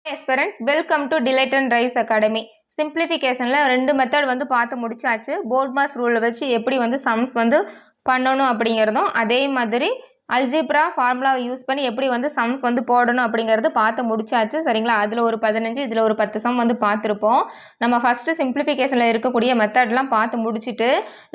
Yes, parents, welcome to Delight and Rise Academy. Simplificationல ரெண்டு method வந்து பார்த்து முடிச்சாச்சு. போர்ட் மாஸ் ரூலை வச்சு எப்படி வந்து சம்ஸ் வந்து பண்ணணும் அப்படிங்கிறதும், அதே மாதிரி அல்ஜிப்ரா ஃபார்முலாவை யூஸ் பண்ணி எப்படி வந்து சம்ஸ் வந்து போடணும் அப்படிங்கிறது பார்த்து முடிச்சாச்சு. சரிங்களா? அதில் ஒரு 15, இதில் ஒரு 10 சம் வந்து பார்த்துருப்போம். நம்ம ஃபஸ்ட்டு சிம்பிளிஃபிகேஷனில் இருக்கக்கூடிய மெத்தட்லாம் பார்த்து முடிச்சுட்டு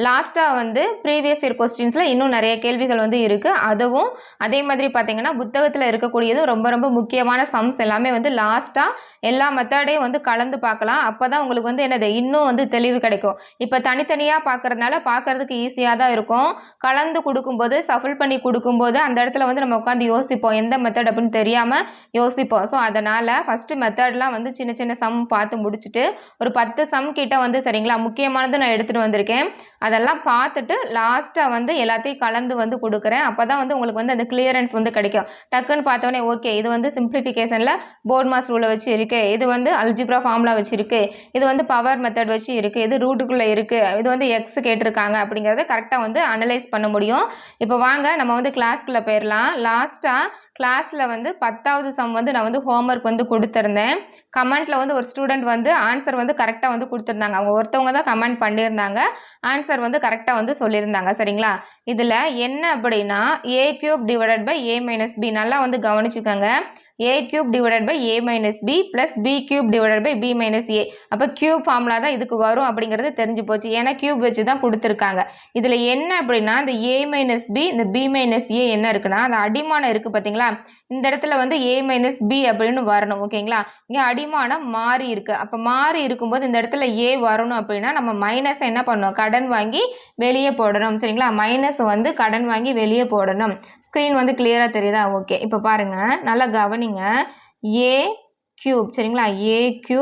லாஸ்ட்டாக வந்து ப்ரீவியஸ் இயர் கொஸ்டின்ஸில் இன்னும் நிறைய கேள்விகள் வந்து இருக்குது. அதுவும் அதே மாதிரி பார்த்தீங்கன்னா புத்தகத்தில் இருக்கக்கூடியது ரொம்ப ரொம்ப முக்கியமான சம்ஸ் எல்லாமே வந்து லாஸ்ட்டாக எல்லா மெத்தடையும் வந்து கலந்து பார்க்கலாம். அப்போ தான் உங்களுக்கு வந்து என்னது இன்னும் வந்து தெளிவு கிடைக்கும். இப்போ தனித்தனியாக பார்க்கறதுனால பார்க்கறதுக்கு ஈஸியாக தான் இருக்கும். கலந்து கொடுக்கும்போது சஃபில் பண்ணி கொடுக்கும்போது அந்த இடத்துல வந்து நம்ம உட்காந்து யோசிப்போம், எந்த மெத்தட் அப்படின்னு தெரியாமல் யோசிப்போம். ஸோ அதனால் ஃபஸ்ட்டு மெத்தட்லாம் வந்து சின்ன சின்ன சம் பார்த்து முடிச்சுட்டு ஒரு 10 சம் கிட்ட வந்து சரிங்களா முக்கியமானது நான் எடுத்துகிட்டு வந்திருக்கேன். அதெல்லாம் பார்த்துட்டு லாஸ்ட்டாக வந்து எல்லாத்தையும் கலந்து வந்து கொடுக்குறேன். அப்போ தான் வந்து உங்களுக்கு வந்து அந்த கிளியரன்ஸ் வந்து கிடைக்கும். டக்குன்னு பார்த்தோன்னே ஓகே இது வந்து சிம்பிளிஃபிகேஷனில் போர்ட் மாஸ் ரூலை வச்சு இருக்குது, இது வந்து அல்ஜிப்ரா ஃபார்முலா வச்சு இருக்குது, இது வந்து பவர் மெத்தட் வச்சு இருக்குது, இது ரூட்டுக்குள்ளே இருக்குது, இது வந்து எக்ஸ் கேட்டிருக்காங்க அப்படிங்கிறத கரெக்டாக வந்து அனலைஸ் பண்ண முடியும். இப்போ வாங்க நம்ம வந்து கிளாஸ்க்குள்ளே போயிடலாம். லாஸ்ட்டாக கிளாஸில் வந்து 10வது சம் வந்து நான் வந்து ஹோம்ஒர்க் வந்து கொடுத்துருந்தேன். கமெண்ட்டில் வந்து ஒரு ஸ்டூடெண்ட் வந்து ஆன்சர் வந்து கரெக்டாக வந்து கொடுத்துருந்தாங்க. அவங்க ஒருத்தவங்க தான் கமெண்ட் பண்ணியிருந்தாங்க, ஆன்சர் வந்து கரெக்டாக வந்து சொல்லியிருந்தாங்க. சரிங்களா? இதில் என்ன அப்படின்னா a³ divided by a minus b. நல்லா வந்து கவனிச்சுக்கோங்க. a³ divided by a minus b plus b³ divided by b minus a. அப்போ க்யூப் ஃபார்முலா தான் இதுக்கு வரும் அப்படிங்கிறது தெரிஞ்சு போச்சு. ஏன்னா க்யூப் வச்சு தான் கொடுத்துருக்காங்க. இதில் என்ன அப்படின்னா இந்த a மைனஸ் b இந்த b மைனஸ் a என்ன இருக்குன்னா அந்த அடிமானம் இருக்குது பார்த்தீங்களா, இந்த இடத்துல வந்து a மைனஸ் b அப்படின்னு வரணும். ஓகேங்களா? இங்கே அடிமானம் மாறி இருக்குது. அப்போ மாறி இருக்கும்போது இந்த இடத்துல a வரணும் அப்படின்னா நம்ம மைனஸை என்ன பண்ணணும், கடன் வாங்கி வெளியே போடணும். சரிங்களா? மைனஸ் வந்து கடன் வாங்கி வெளியே போடணும். ஸ்க்ரீன் வந்து கிளியராக தெரியுதா? ஓகே. இப்போ பாருங்கள், நல்லா கவனிங்க. a³ சரிங்களா, a³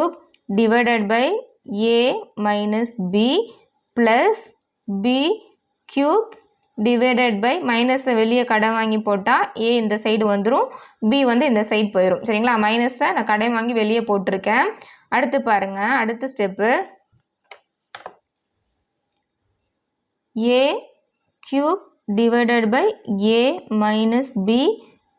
divided by a minus b plus b³ divided by மைனஸை வெளியே கடன் வாங்கி போட்டால் a இந்த சைடு வந்துடும், b வந்து இந்த சைடு போயிடும். சரிங்களா? மைனஸை நான் கடன் வாங்கி வெளியே போட்டிருக்கேன். அடுத்து பாருங்கள், அடுத்த step a³ divided by a minus b.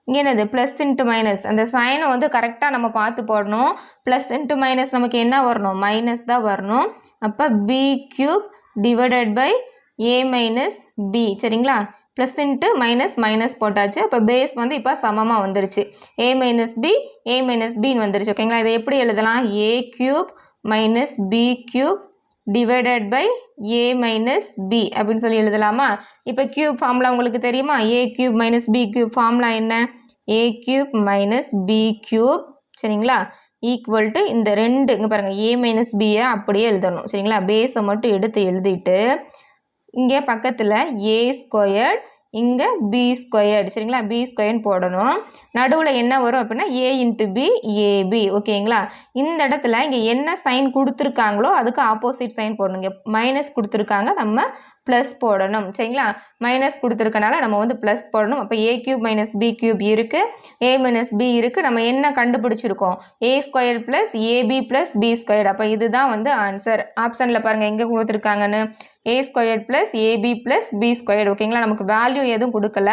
இங்கே என்னது ப்ளஸ் இன்ட்டு மைனஸ், அந்த சைனை வந்து கரெக்டாக நம்ம பார்த்து போடணும். ப்ளஸ் இன்ட்டு மைனஸ் நமக்கு என்ன வரணும், மைனஸ் தான் வரணும். அப்போ b³ divided by a minus b. சரிங்களா? ப்ளஸ் இன்ட்டு மைனஸ் மைனஸ் போட்டாச்சு. அப்போ பேஸ் வந்து இப்போ சமமாக வந்துருச்சு. a minus b a minus பின்னு வந்துருச்சு. ஓகேங்களா? இதை எப்படி எழுதலாம், a³ minus b³ divided by a minus b அப்படின்னு சொல்லி எழுதலாமா? இப்போ க்யூப் ஃபார்முலா உங்களுக்கு தெரியுமா? a³ மைனஸ் b³ ஃபார்முலா என்ன, a³ மைனஸ் b³ சரிங்களா ஈக்குவல் டு இந்த ரெண்டு இங்கே பாருங்கள் a மைனஸ் பியை அப்படியே எழுதணும். சரிங்களா? பேஸை மட்டும் எடுத்து எழுதிட்டு இங்கே பக்கத்தில் a², இங்கே b². சரிங்களா? b² போடணும். நடுவில் என்ன வரும் அப்படின்னா a இன்ட்டு b ab. ஓகேங்களா? இந்த இடத்துல இங்கே என்ன சைன் கொடுத்துருக்காங்களோ அதுக்கு ஆப்போசிட் சைன் போடணும். இங்கே மைனஸ் கொடுத்துருக்காங்க, நம்ம ப்ளஸ் போடணும். சரிங்களா? மைனஸ் கொடுத்துருக்கனால நம்ம வந்து ப்ளஸ் போடணும். அப்போ a³ மைனஸ் b³ இருக்குது, a மைனஸ் b இருக்குது. நம்ம என்ன கண்டுபிடிச்சிருக்கோம், a² plus ab plus b². அப்போ இதுதான் வந்து ஆன்சர். ஆப்ஷனில் பாருங்கள் எங்கே கொடுத்துருக்காங்கன்னு, a² plus ab plus b². ஓகேங்களா? நமக்கு வேல்யூ எதுவும் கொடுக்கல,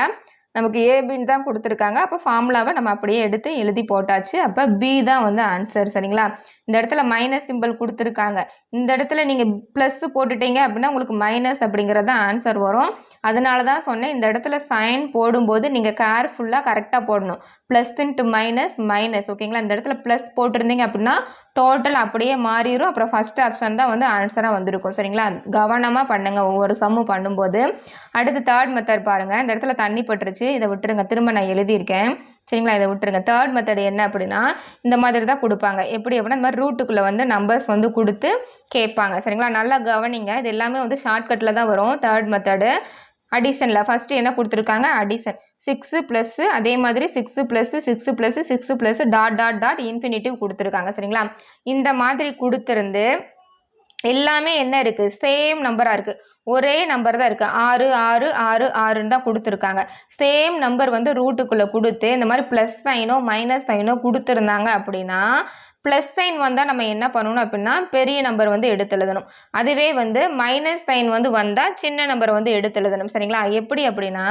நமக்கு ஏபின்னு தான் கொடுத்துருக்காங்க. அப்போ ஃபார்முலாவை நம்ம அப்படியே எடுத்து எழுதி போட்டாச்சு. அப்போ பி தான் வந்து ஆன்சர். சரிங்களா? இந்த இடத்துல மைனஸ் சிம்பிள் கொடுத்துருக்காங்க, இந்த இடத்துல நீங்கள் ப்ளஸ் போட்டுட்டீங்க அப்படின்னா உங்களுக்கு மைனஸ் அப்படிங்கிறது தான் ஆன்சர் வரும். அதனால தான் சொன்னேன், இந்த இடத்துல சைன் போடும்போது நீங்கள் கேர்ஃபுல்லாக கரெக்டாக போடணும். Plus into minus minus. ஓகேங்களா? இந்த இடத்துல ப்ளஸ் போட்டிருந்தீங்க அப்படின்னா டோட்டல் அப்படியே மாறிடும். அப்புறம் ஃபஸ்ட் ஆப்ஷன் தான் வந்து ஆன்சராக வந்திருக்கும். சரிங்களா? கவனமாக பண்ணுங்கள் ஒவ்வொரு சம்மும் பண்ணும்போது. அடுத்து தேர்ட் மெத்தட் பாருங்கள். இந்த இடத்துல தண்ணி பட்டுருச்சு, இதை விட்டுருங்க, திரும்ப நான் எழுதியிருக்கேன். சரிங்களா? இதை விட்டுருங்க. தேர்ட் மெத்தட் என்ன அப்படின்னா இந்த மாதிரி தான் கொடுப்பாங்க. எப்படி அப்படின்னா இந்த மாதிரி ரூட்டுக்குள்ளே வந்து நம்பர்ஸ் வந்து கொடுத்து கேட்பாங்க. சரிங்களா? நல்லா கவனிங்க, இது எல்லாமே வந்து ஷார்ட்கட்டில் தான் வரும். தேர்ட் மெத்தடு அடிஷனில் ஃபஸ்ட்டு என்ன கொடுத்துருக்காங்க, அடிஷன் 6 ப்ளஸ்ஸு, அதே மாதிரி 6 plus 6 plus 6 plus dot dot dot infinitive கொடுத்துருக்காங்க. சரிங்களா? இந்த மாதிரி கொடுத்துருந்து எல்லாமே என்ன இருக்குது, சேம் நம்பராக இருக்குது, ஒரே நம்பர் தான் இருக்குது. 6 6 6 6ன்னு தான் கொடுத்துருக்காங்க. சேம் நம்பர் வந்து ரூட்டுக்குள்ளே கொடுத்து இந்த மாதிரி ப்ளஸ் சைனோ மைனஸ் சைனோ கொடுத்துருந்தாங்க அப்படின்னா ப்ளஸ் சைன் வந்தால் நம்ம என்ன பண்ணணும் அப்படின்னா பெரிய நம்பர் வந்து எடுத்து எழுதணும். அதுவே வந்து மைனஸ் சைன் வந்து வந்தால் சின்ன நம்பரை வந்து எடுத்து எழுதணும். சரிங்களா? எப்படி அப்படின்னா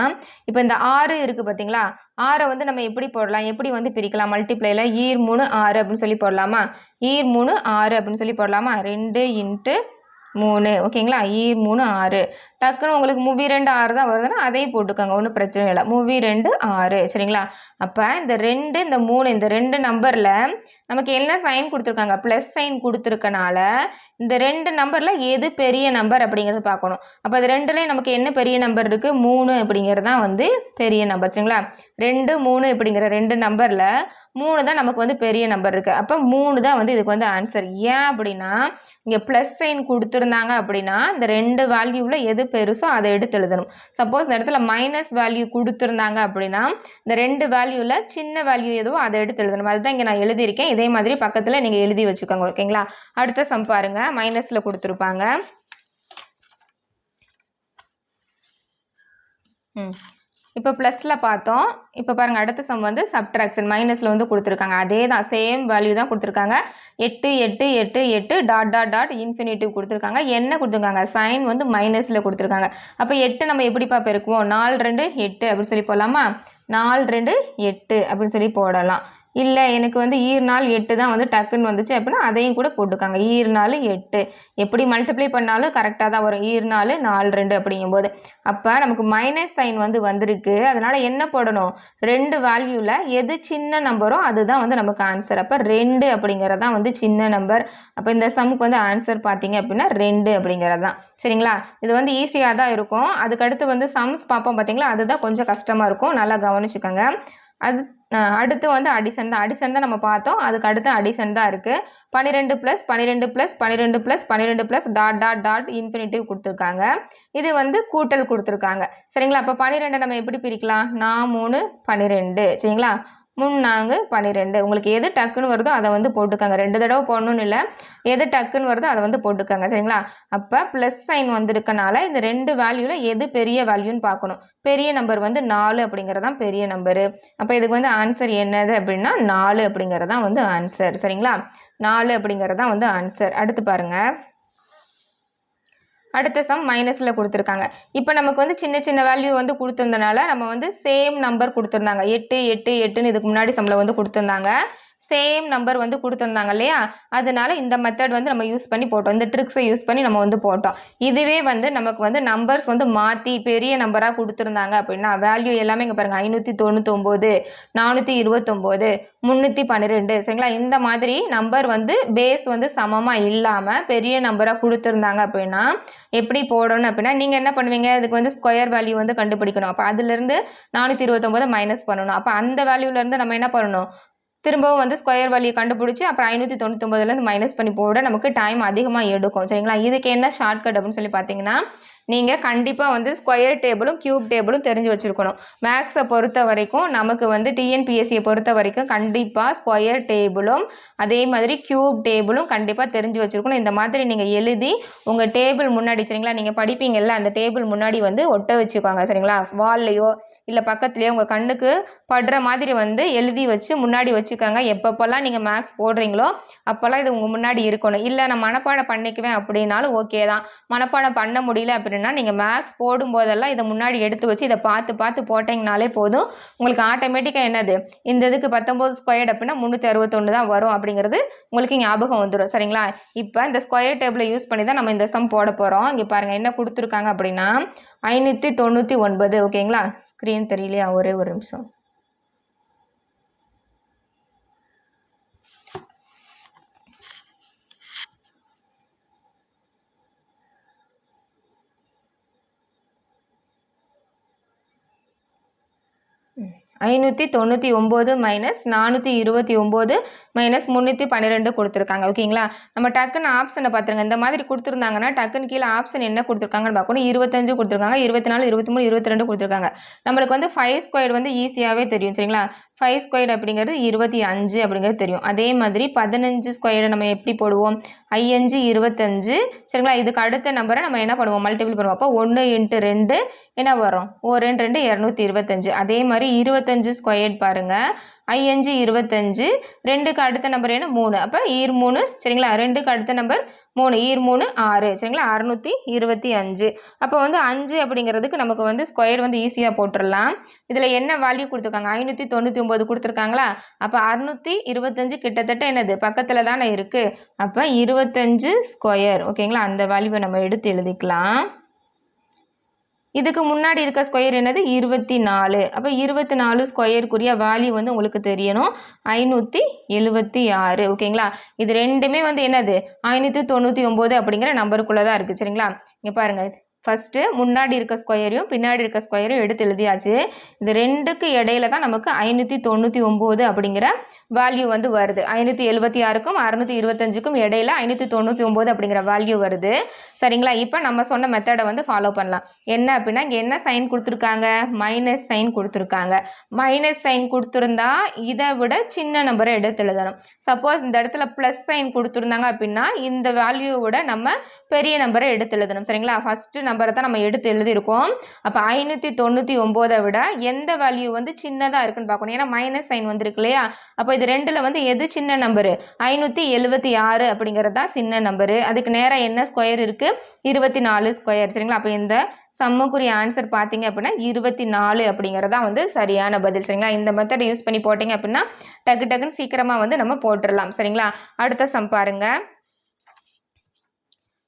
இப்போ இந்த 6 இருக்குது பார்த்தீங்களா? 6 வந்து நம்ம எப்படி போடலாம், எப்படி வந்து பிரிக்கலாம் மல்டிப்ளைல ஈர் 3 6 அப்படின்னு சொல்லி போடலாமா? ஈர் 3 6 அப்படின்னு சொல்லி போடலாமா? 2 × 3 ஓகேங்களா? ஈர் 3 6 டக்குன்னு உங்களுக்கு மூவி 2 6 தான் வருதுன்னா அதையும் போட்டுக்கோங்க, ஒன்றும் பிரச்சனை இல்லை. மூவி 2 6 சரிங்களா? அப்போ இந்த 2 இந்த 3 இந்த 2 நம்பரில் நமக்கு என்ன சைன் கொடுத்துருக்காங்க, ப்ளஸ் சைன் கொடுத்துருக்கனால இந்த 2 நம்பரில் எது பெரிய நம்பர் அப்படிங்கிறது பார்க்கணும். அப்போ அது 2லேயும் நமக்கு என்ன பெரிய நம்பர் இருக்குது, 3 அப்படிங்கிறது தான் வந்து பெரிய நம்பர். சரிங்களா? 2 3 அப்படிங்கிற 2 நம்பரில் 3 தான் நமக்கு வந்து பெரிய நம்பர் இருக்குது. அப்போ 3 தான் வந்து இதுக்கு வந்து ஆன்சர். ஏன் அப்படின்னா இங்கே ப்ளஸ் சைன் கொடுத்துருந்தாங்க அப்படின்னா இந்த 2 வேல்யூவில் எது பெருசோ அதை எடுத்து எழுதணும். சப்போஸ் இந்த இடத்துல மைனஸ் வேல்யூ கொடுத்துருந்தாங்க அப்படின்னா இந்த 2 வேல்யூவில் சின்ன வேல்யூ எதுவோ அதை எடுத்து எழுதணும். அதுதான் இங்கே நான் எழுதியிருக்கேன். இதே மாதிரி பக்கத்தில் நீங்கள் எழுதி வச்சுக்கோங்க. ஓகேங்களா? அடுத்த சம் பாருங்க, மைனஸில் கொடுத்துருப்பாங்க. இப்போ ப்ளஸில் பார்த்தோம். இப்போ பாருங்கள் அடுத்த சம் வந்து சப்ட்ராக்ஷன் மைனஸில் வந்து கொடுத்துருக்காங்க. அதே தான், சேம் வேல்யூ தான் கொடுத்துருக்காங்க. 8 8 8 8 டாட் டாட் டாட் இன்ஃபினிட்டிவ் கொடுத்துருக்காங்க. என்ன கொடுத்துருக்காங்க, சைன் வந்து மைனஸில் கொடுத்துருக்காங்க. அப்போ 8 நம்ம எப்படிப்பா பெருக்குவோம், 4 2 8 அப்படின்னு சொல்லி போடலாமா? 4 2 8 அப்படின்னு சொல்லி போடலாம். இல்லை எனக்கு வந்து ஈர் 4 8 தான் வந்து டக்குன்னு வந்துச்சு அப்படின்னா அதையும் கூட போட்டுக்காங்க. ஈர் 4 8 எப்படி மல்டிப்ளை பண்ணாலும் கரெக்டாக தான் வரும். ஈர் 4 4 2 அப்படிங்கும்போது அப்போ நமக்கு மைனஸ் சைன் வந்து வந்திருக்கு. அதனால் என்ன போடணும், 2 வேல்யூவில் எது சின்ன நம்பரோ அதுதான் வந்து நமக்கு ஆன்சர். அப்போ 2 அப்படிங்கிறது தான் வந்து சின்ன நம்பர். அப்போ இந்த சம்முக்கு வந்து ஆன்சர் பார்த்தீங்க அப்படின்னா 2 அப்படிங்கிறது தான். சரிங்களா? இது வந்து ஈஸியாக தான் இருக்கும். அதுக்கடுத்து வந்து சம்ஸ் பார்ப்போம் பார்த்தீங்களா, அதுதான் கொஞ்சம் கஷ்டமாக இருக்கும். நல்லா கவனிச்சுக்கோங்க. அடுத்து வந்து அடிஷன் தான் நம்ம பார்த்தோம். அதுக்கு அடுத்து அடிஷன் தான் இருக்குது. 12 + 12 + 12 + 12 + டாட் டாட் டாட் இன்ஃபினிட்டிவ் கொடுத்துருக்காங்க. இது வந்து கூட்டல் கொடுத்துருக்காங்க. சரிங்களா? அப்போ 12 நம்ம எப்படி பிரிக்கலாம், 4 3 12 சரிங்களா? 3 4 12 உங்களுக்கு எது டக்குன்னு வருதோ அதை வந்து போட்டுக்கோங்க. 2 தடவை போடணும்னு இல்லை, எது டக்குன்னு வருதோ அதை வந்து போட்டுக்கோங்க. சரிங்களா? அப்போ ப்ளஸ் சைன் வந்திருக்கனால இந்த 2 வேல்யூவில் எது பெரிய வேல்யூன்னு பார்க்கணும். பெரிய நம்பர் வந்து 4 அப்படிங்கிறது தான் பெரிய நம்பரு. அப்போ இதுக்கு வந்து ஆன்சர் என்னது அப்படின்னா 4 அப்படிங்கிறது தான் வந்து ஆன்சர். சரிங்களா? 4 அப்படிங்கிறது தான் வந்து ஆன்சர். அடுத்து பாருங்கள், அடுத்த சம் மைனஸில் கொடுத்துருக்காங்க. இப்போ நமக்கு வந்து சின்ன சின்ன வேல்யூ வந்து கொடுத்துருந்தனால நம்ம வந்து சேம் நம்பர் கொடுத்துருந்தாங்க. 8 8 8ன்னு இதுக்கு முன்னாடி சம்மில் வந்து கொடுத்துருந்தாங்க. சேம் நம்பர் வந்து கொடுத்துருந்தாங்க இல்லையா, அதனால இந்த மெத்தட் வந்து நம்ம யூஸ் பண்ணி போட்டோம். இந்த ட்ரிக்ஸை யூஸ் பண்ணி நம்ம வந்து போட்டோம். இதுவே வந்து நமக்கு வந்து நம்பர்ஸ் வந்து மாற்றி பெரிய நம்பராக கொடுத்துருந்தாங்க அப்படின்னா வேல்யூ எல்லாமே இங்கே பாருங்கள், 599 429 312 சரிங்களா? இந்த மாதிரி நம்பர் வந்து பேஸ் வந்து சமமாக இல்லாமல் பெரிய நம்பராக கொடுத்துருந்தாங்க அப்படின்னா எப்படி போடணும் அப்படின்னா நீங்கள் என்ன பண்ணுவீங்க, இதுக்கு வந்து ஸ்கொயர் வேல்யூ வந்து கண்டுபிடிக்கணும். அப்போ அதுலேருந்து 429 மைனஸ் பண்ணணும். அப்போ அந்த வேல்யூலேருந்து நம்ம என்ன பண்ணணும், திரும்பவும் வந்து ஸ்கொயர் வேல்யூ கண்டுபிடிச்சி அப்புறம் 599லேருந்து மைனஸ் பண்ணி போட நமக்கு டைம் அதிகமாக எடுக்கும். சரிங்களா? இதுக்கு என்ன ஷார்ட்கட் அப்படின்னு சொல்லி பார்த்தீங்கன்னா நீங்கள் கண்டிப்பாக வந்து ஸ்கொயர் டேபிளும் க்யூப் டேபிளும் தெரிஞ்சு வச்சுருக்கணும். மேக்ஸை பொறுத்த வரைக்கும் நமக்கு வந்து டிஎன்பிஎஸ்சியை பொறுத்த வரைக்கும் கண்டிப்பாக ஸ்கொயர் டேபிளும் அதே மாதிரி க்யூப் டேபிளும் கண்டிப்பாக தெரிஞ்சு வச்சுருக்கணும். இந்த மாதிரி நீங்கள் எழுதி உங்கள் டேபிள் முன்னாடி சரிங்களா, நீங்கள் படிப்பீங்கள்ல அந்த டேபிள் முன்னாடி வந்து ஒட்ட வச்சுக்கோங்க. சரிங்களா? வால்லையோ இல்லை பக்கத்துலேயே உங்கள் கண்ணுக்கு படுற மாதிரி வந்து எழுதி வச்சு முன்னாடி வச்சுக்கோங்க. எப்பப்போல்லாம் நீங்கள் மேக்ஸ் போடுறீங்களோ அப்போல்லாம் இது உங்கள் முன்னாடி இருக்கணும். இல்லை நான் மனப்பாடம் பண்ணிக்குவேன் அப்படின்னாலும் ஓகே தான். மனப்பாடம் பண்ண முடியல அப்படின்னா நீங்கள் மேக்ஸ் போடும்போதெல்லாம் இதை முன்னாடி எடுத்து வச்சு இதை பார்த்து பார்த்து போட்டிங்கனாலே போதும். உங்களுக்கு ஆட்டோமேட்டிக்காக என்னது, இந்த இதுக்கு 19 ஸ்கொயர்டு அப்படின்னா 361 தான் வரும் அப்படிங்கிறது உங்களுக்கு ஞாபகம் வந்துடும். சரிங்களா? இப்போ இந்த ஸ்கொயர் டேபிளை யூஸ் பண்ணி தான் நம்ம இந்த சம் போட போகிறோம். இங்கே பாருங்கள் என்ன கொடுத்துருக்காங்க அப்படின்னா 599 ஓகேங்களா? ஸ்க்ரீன் தெரியலையா, ஒரே ஒரு நிமிஷம். -599 மைனஸ் 429 மைனஸ் 312 கொடுத்துருக்காங்க. ஓகேங்களா? நம்ம டக்குன்னு ஆப்ஷனை பார்த்துருங்க. இந்த மாதிரி கொடுத்துருந்தாங்கன்னா டக்குன்னு கீழே ஆப்ஷன் என்ன கொடுத்துருக்காங்கன்னு பார்க்கணும். 25 கொடுத்துருக்காங்க, 24 23 22 கொடுத்துருக்காங்க. நம்மளுக்கு வந்து 5 ஸ்கொயர் வந்து ஈஸியாகவே தெரியும். சரிங்களா? 5 ஸ்கொயர் அப்படிங்கிறது 25 அப்படிங்கிறது தெரியும். அதே மாதிரி 15 ஸ்கொயரை நம்ம எப்படி போடுவோம், 5 25 சரிங்களா? இதுக்கு அடுத்த நம்பரை நம்ம என்ன பண்ணுவோம், மல்டிபிள் பண்ணுவோம். அப்போ 1 × 2 என்ன வரும், 1 2 2 225. அதே மாதிரி 25 ஸ்கொயர்ட் பாருங்கள், 5 25, 2க்கு அடுத்த நம்பர் என்ன 3, அப்போ ஈர் 3 சரிங்களா, 2க்கு அடுத்த நம்பர் 3, ஈர் 3 6 சரிங்களா, 625. அப்போ வந்து 5 அப்படிங்கிறதுக்கு நமக்கு வந்து ஸ்கொயர் வந்து ஈஸியாக போட்டுடலாம். இதில் என்ன வேல்யூ கொடுத்துருக்காங்க, 599 கொடுத்துருக்காங்களா, அப்போ 625 கிட்டத்தட்ட என்னது பக்கத்தில் தானே இருக்குது, அப்போ 25 ஸ்கொயர் ஓகேங்களா, அந்த வேல்யூவை நம்ம எடுத்து எழுதிக்கலாம். இதுக்கு முன்னாடி இருக்க ஸ்கொயர் என்னது 24, அப்போ 24 ஸ்கொயருக்குரிய வேல்யூ வந்து உங்களுக்கு தெரியணும் 576 ஓகேங்களா. இது ரெண்டுமே வந்து என்னது 599 அப்படிங்கிற நம்பருக்குள்ளே தான் இருக்குது சரிங்களா. இங்கே பாருங்கள், ஃபஸ்ட்டு முன்னாடி இருக்க ஸ்கொயரையும் பின்னாடி இருக்க ஸ்கொயரையும் எடுத்து எழுதியாச்சு. இது ரெண்டுக்கு இடையில தான் நமக்கு 599 அப்படிங்கிற வேல்யூ வந்து வருது. 576க்கும் 625க்கும் இடையில 599 அப்படிங்கிற வேல்யூ வருது சரிங்களா. இப்போ நம்ம சொன்ன மெத்தடை வந்து ஃபாலோ பண்ணலாம். என்ன அப்படின்னா, இங்கே என்ன சைன் கொடுத்துருக்காங்க, மைனஸ் சைன் கொடுத்துருக்காங்க. மைனஸ் சைன் கொடுத்துருந்தா இதை விட சின்ன நம்பரை எடுத்து எழுதணும். சப்போஸ் இந்த இடத்துல ப்ளஸ் சைன் கொடுத்துருந்தாங்க அப்படின்னா இந்த வேல்யூவை விட நம்ம பெரிய நம்பரை எடுத்து எழுதணும் சரிங்களா. ஃபஸ்ட்டு நம்பரை தான் நம்ம எடுத்து எழுதியிருக்கோம். அப்போ 599 விட எந்த வேல்யூ வந்து சின்னதாக இருக்குன்னு பார்க்கணும். ஏன்னா மைனஸ் சைன் வந்துருக்கு இல்லையா. அப்போ இது ரெண்டில் வந்து எது சின்ன நம்பரு, 576 அப்படிங்கிறது தான் சின்ன நம்பரு. அதுக்கு நேராக என்ன ஸ்கொயர் இருக்குது, 24 ஸ்கொயர் சரிங்களா. அப்போ இந்த சம்முக்குரிய ஆன்சர் பார்த்தீங்க அப்படின்னா 24 அப்படிங்கிறதா வந்து சரியான பதில் சரிங்களா. இந்த மெத்தடை யூஸ் பண்ணி போட்டிங்க அப்படின்னா டக்கு டக்குன்னு சீக்கிரமாக வந்து நம்ம போட்டுடலாம் சரிங்களா. அடுத்த சம் பாருங்கள்,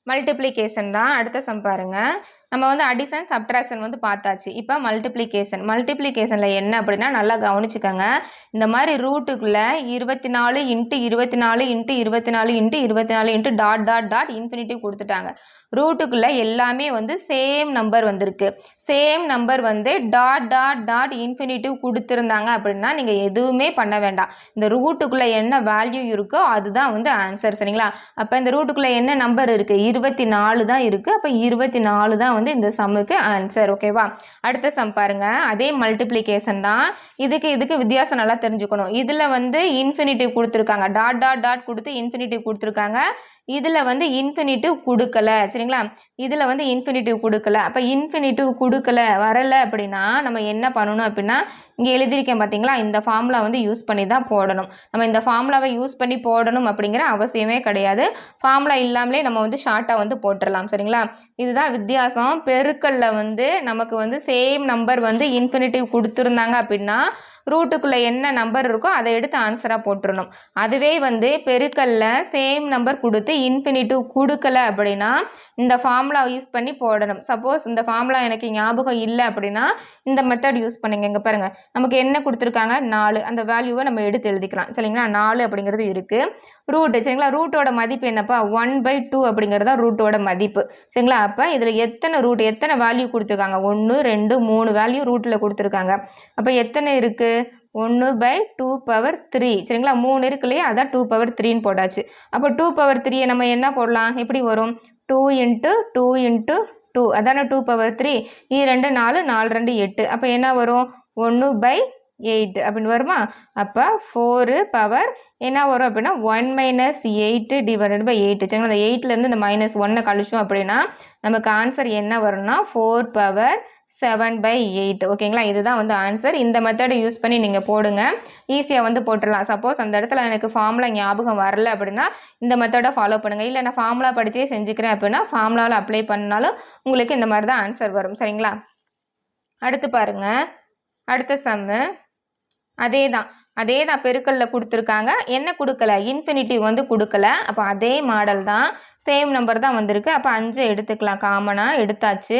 மல்டிப்ளிகேஷன் தான். அடுத்த சம் பாருங்கள், நம்ம வந்து அடிஷன் சப்ட்ராக்ஷன் வந்து பார்த்தாச்சு. இப்போ மல்டிப்ளிகேஷனில் என்ன அப்படின்னா நல்லா கவனிச்சுக்கோங்க. இந்த மாதிரி ரூட்டுக்குள்ளே 24 × 24 × 24 × 24 × டாட் டாட் டாட் இன்ஃபினிட்டிவ் கொடுத்துட்டாங்க. ரூட்டுக்குள்ளே எல்லாமே வந்து சேம் நம்பர் வந்திருக்கு. சேம் நம்பர் வந்து டாட் டாட் டாட் இன்ஃபினிட்டிவ் கொடுத்துருந்தாங்க அப்படின்னா நீங்கள் எதுவுமே பண்ண வேண்டாம். இந்த ரூட்டுக்குள்ளே என்ன வேல்யூ இருக்கோ அதுதான் வந்து ஆன்சர் சரிங்களா. அப்போ இந்த ரூட்டுக்குள்ளே என்ன நம்பர் இருக்குது, 24 தான் இருக்குது. அப்போ 24 தான் வந்து இந்த சம்முக்கு ஆன்சர் ஓகேவா. அடுத்த சம் பாருங்கள், அதே மல்டிப்ளிகேஷன் தான். இதுக்கு வித்தியாசம் நல்லா தெரிஞ்சுக்கணும். இதில் வந்து இன்ஃபினிட்டிவ் கொடுத்துருக்காங்க, டாட் டாட் டாட் கொடுத்து இன்ஃபினிட்டிவ் கொடுத்துருக்காங்க. இதில் வந்து இன்ஃபினிட்டிவ் கொடுக்கல சரிங்களா. இதில் வந்து இன்ஃபினிட்டிவ் கொடுக்கல. அப்போ இன்ஃபினிட்டிவ் கொடுக்கல வரலை அப்படின்னா நம்ம என்ன பண்ணணும் அப்படின்னா, இங்கே எழுதியிருக்கேன் பார்த்தீங்களா, இந்த ஃபார்முலா வந்து யூஸ் பண்ணி தான் போடணும். நம்ம இந்த ஃபார்முலாவை யூஸ் பண்ணி போடணும் அப்படிங்கிற அவசியமே கிடையாது. ஃபார்முலா இல்லாமலே நம்ம வந்து ஷார்ட்டாக வந்து போட்டுடலாம் சரிங்களா. இதுதான் வித்தியாசம். பெருக்கல்ல வந்து நமக்கு வந்து சேம் நம்பர் வந்து இன்ஃபினிட்டிவ் கொடுத்துருந்தாங்க அப்படின்னா ரூட்டுக்குள்ளே என்ன நம்பர் இருக்கோ அதை எடுத்து ஆன்சராக போட்டுடணும். அதுவே வந்து பெருக்கல்ல சேம் நம்பர் கொடுத்து இன்ஃபினிட்டிவ் கொடுக்கல அப்படின்னா இந்த ஃபார்முலா யூஸ் பண்ணி போடணும். சப்போஸ் இந்த ஃபார்முலா எனக்கு ஞாபகம் இல்லை அப்படின்னா இந்த மெத்தட் யூஸ் பண்ணுங்க. இங்கே பாருங்கள், நமக்கு என்ன கொடுத்துருக்காங்க 4, அந்த வேல்யூவை நம்ம எடுத்து எழுதிக்கலாம் சரிங்களா. 4 அப்படிங்கிறது இருக்குது. ரூட்டு சரிங்களா, ரூட்டோட மதிப்பு என்னப்பா 1/2 அப்படிங்கிறது தான் ரூட்டோட மதிப்பு சரிங்களா. அப்போ இதில் எத்தனை வேல்யூ கொடுத்துருக்காங்க, 1 2 3 வேல்யூ ரூட்டில் கொடுத்துருக்காங்க. அப்போ எத்தனை இருக்குது, 1/2³ சரிங்களா. 3 இருக்கு இல்லையா, அதான் 2/3ன்னு போட்டாச்சு. அப்போ 2/3 நம்ம என்ன போடலாம், எப்படி வரும், 2 × 2 × 2 அதான 2/3. 2 4 4 2 8. அப்போ என்ன வரும் 1/8 அப்படின்னு வருமா. அப்போ 4 பவர் என்ன வரும் அப்படின்னா 1 - 8 / 8 சரிங்களா. அந்த 8லேருந்து இந்த -1 கழிச்சோம் அப்படின்னா நமக்கு ஆன்சர் என்ன வரும்னா 4/7/8 ஓகேங்களா. இதுதான் வந்து ஆன்சர். இந்த மெத்தடை யூஸ் பண்ணி நீங்கள் போடுங்க, ஈஸியாக வந்து போட்டுடலாம். சப்போஸ் அந்த இடத்துல எனக்கு ஃபார்முலா ஞாபகம் வரல அப்படின்னா இந்த மெத்தடை ஃபாலோ பண்ணுங்கள். இல்லை நான் ஃபார்முலா படித்தே செஞ்சுக்கிறேன் அப்படின்னா ஃபார்முலாவில் அப்ளை பண்ணாலும் உங்களுக்கு இந்த மாதிரி தான் ஆன்சர் வரும் சரிங்களா. அடுத்து பாருங்கள், அடுத்த சம்மு அதே தான் பெருக்கல்ல கொடுத்துருக்காங்க. என்ன கொடுக்கல, இன்ஃபினிட்டிவ் வந்து கொடுக்கல. அப்போ அதே மாடல் தான், சேம் நம்பர் தான் வந்திருக்கு. அப்போ 5 எடுத்துக்கலாம், காமனாக எடுத்தாச்சு.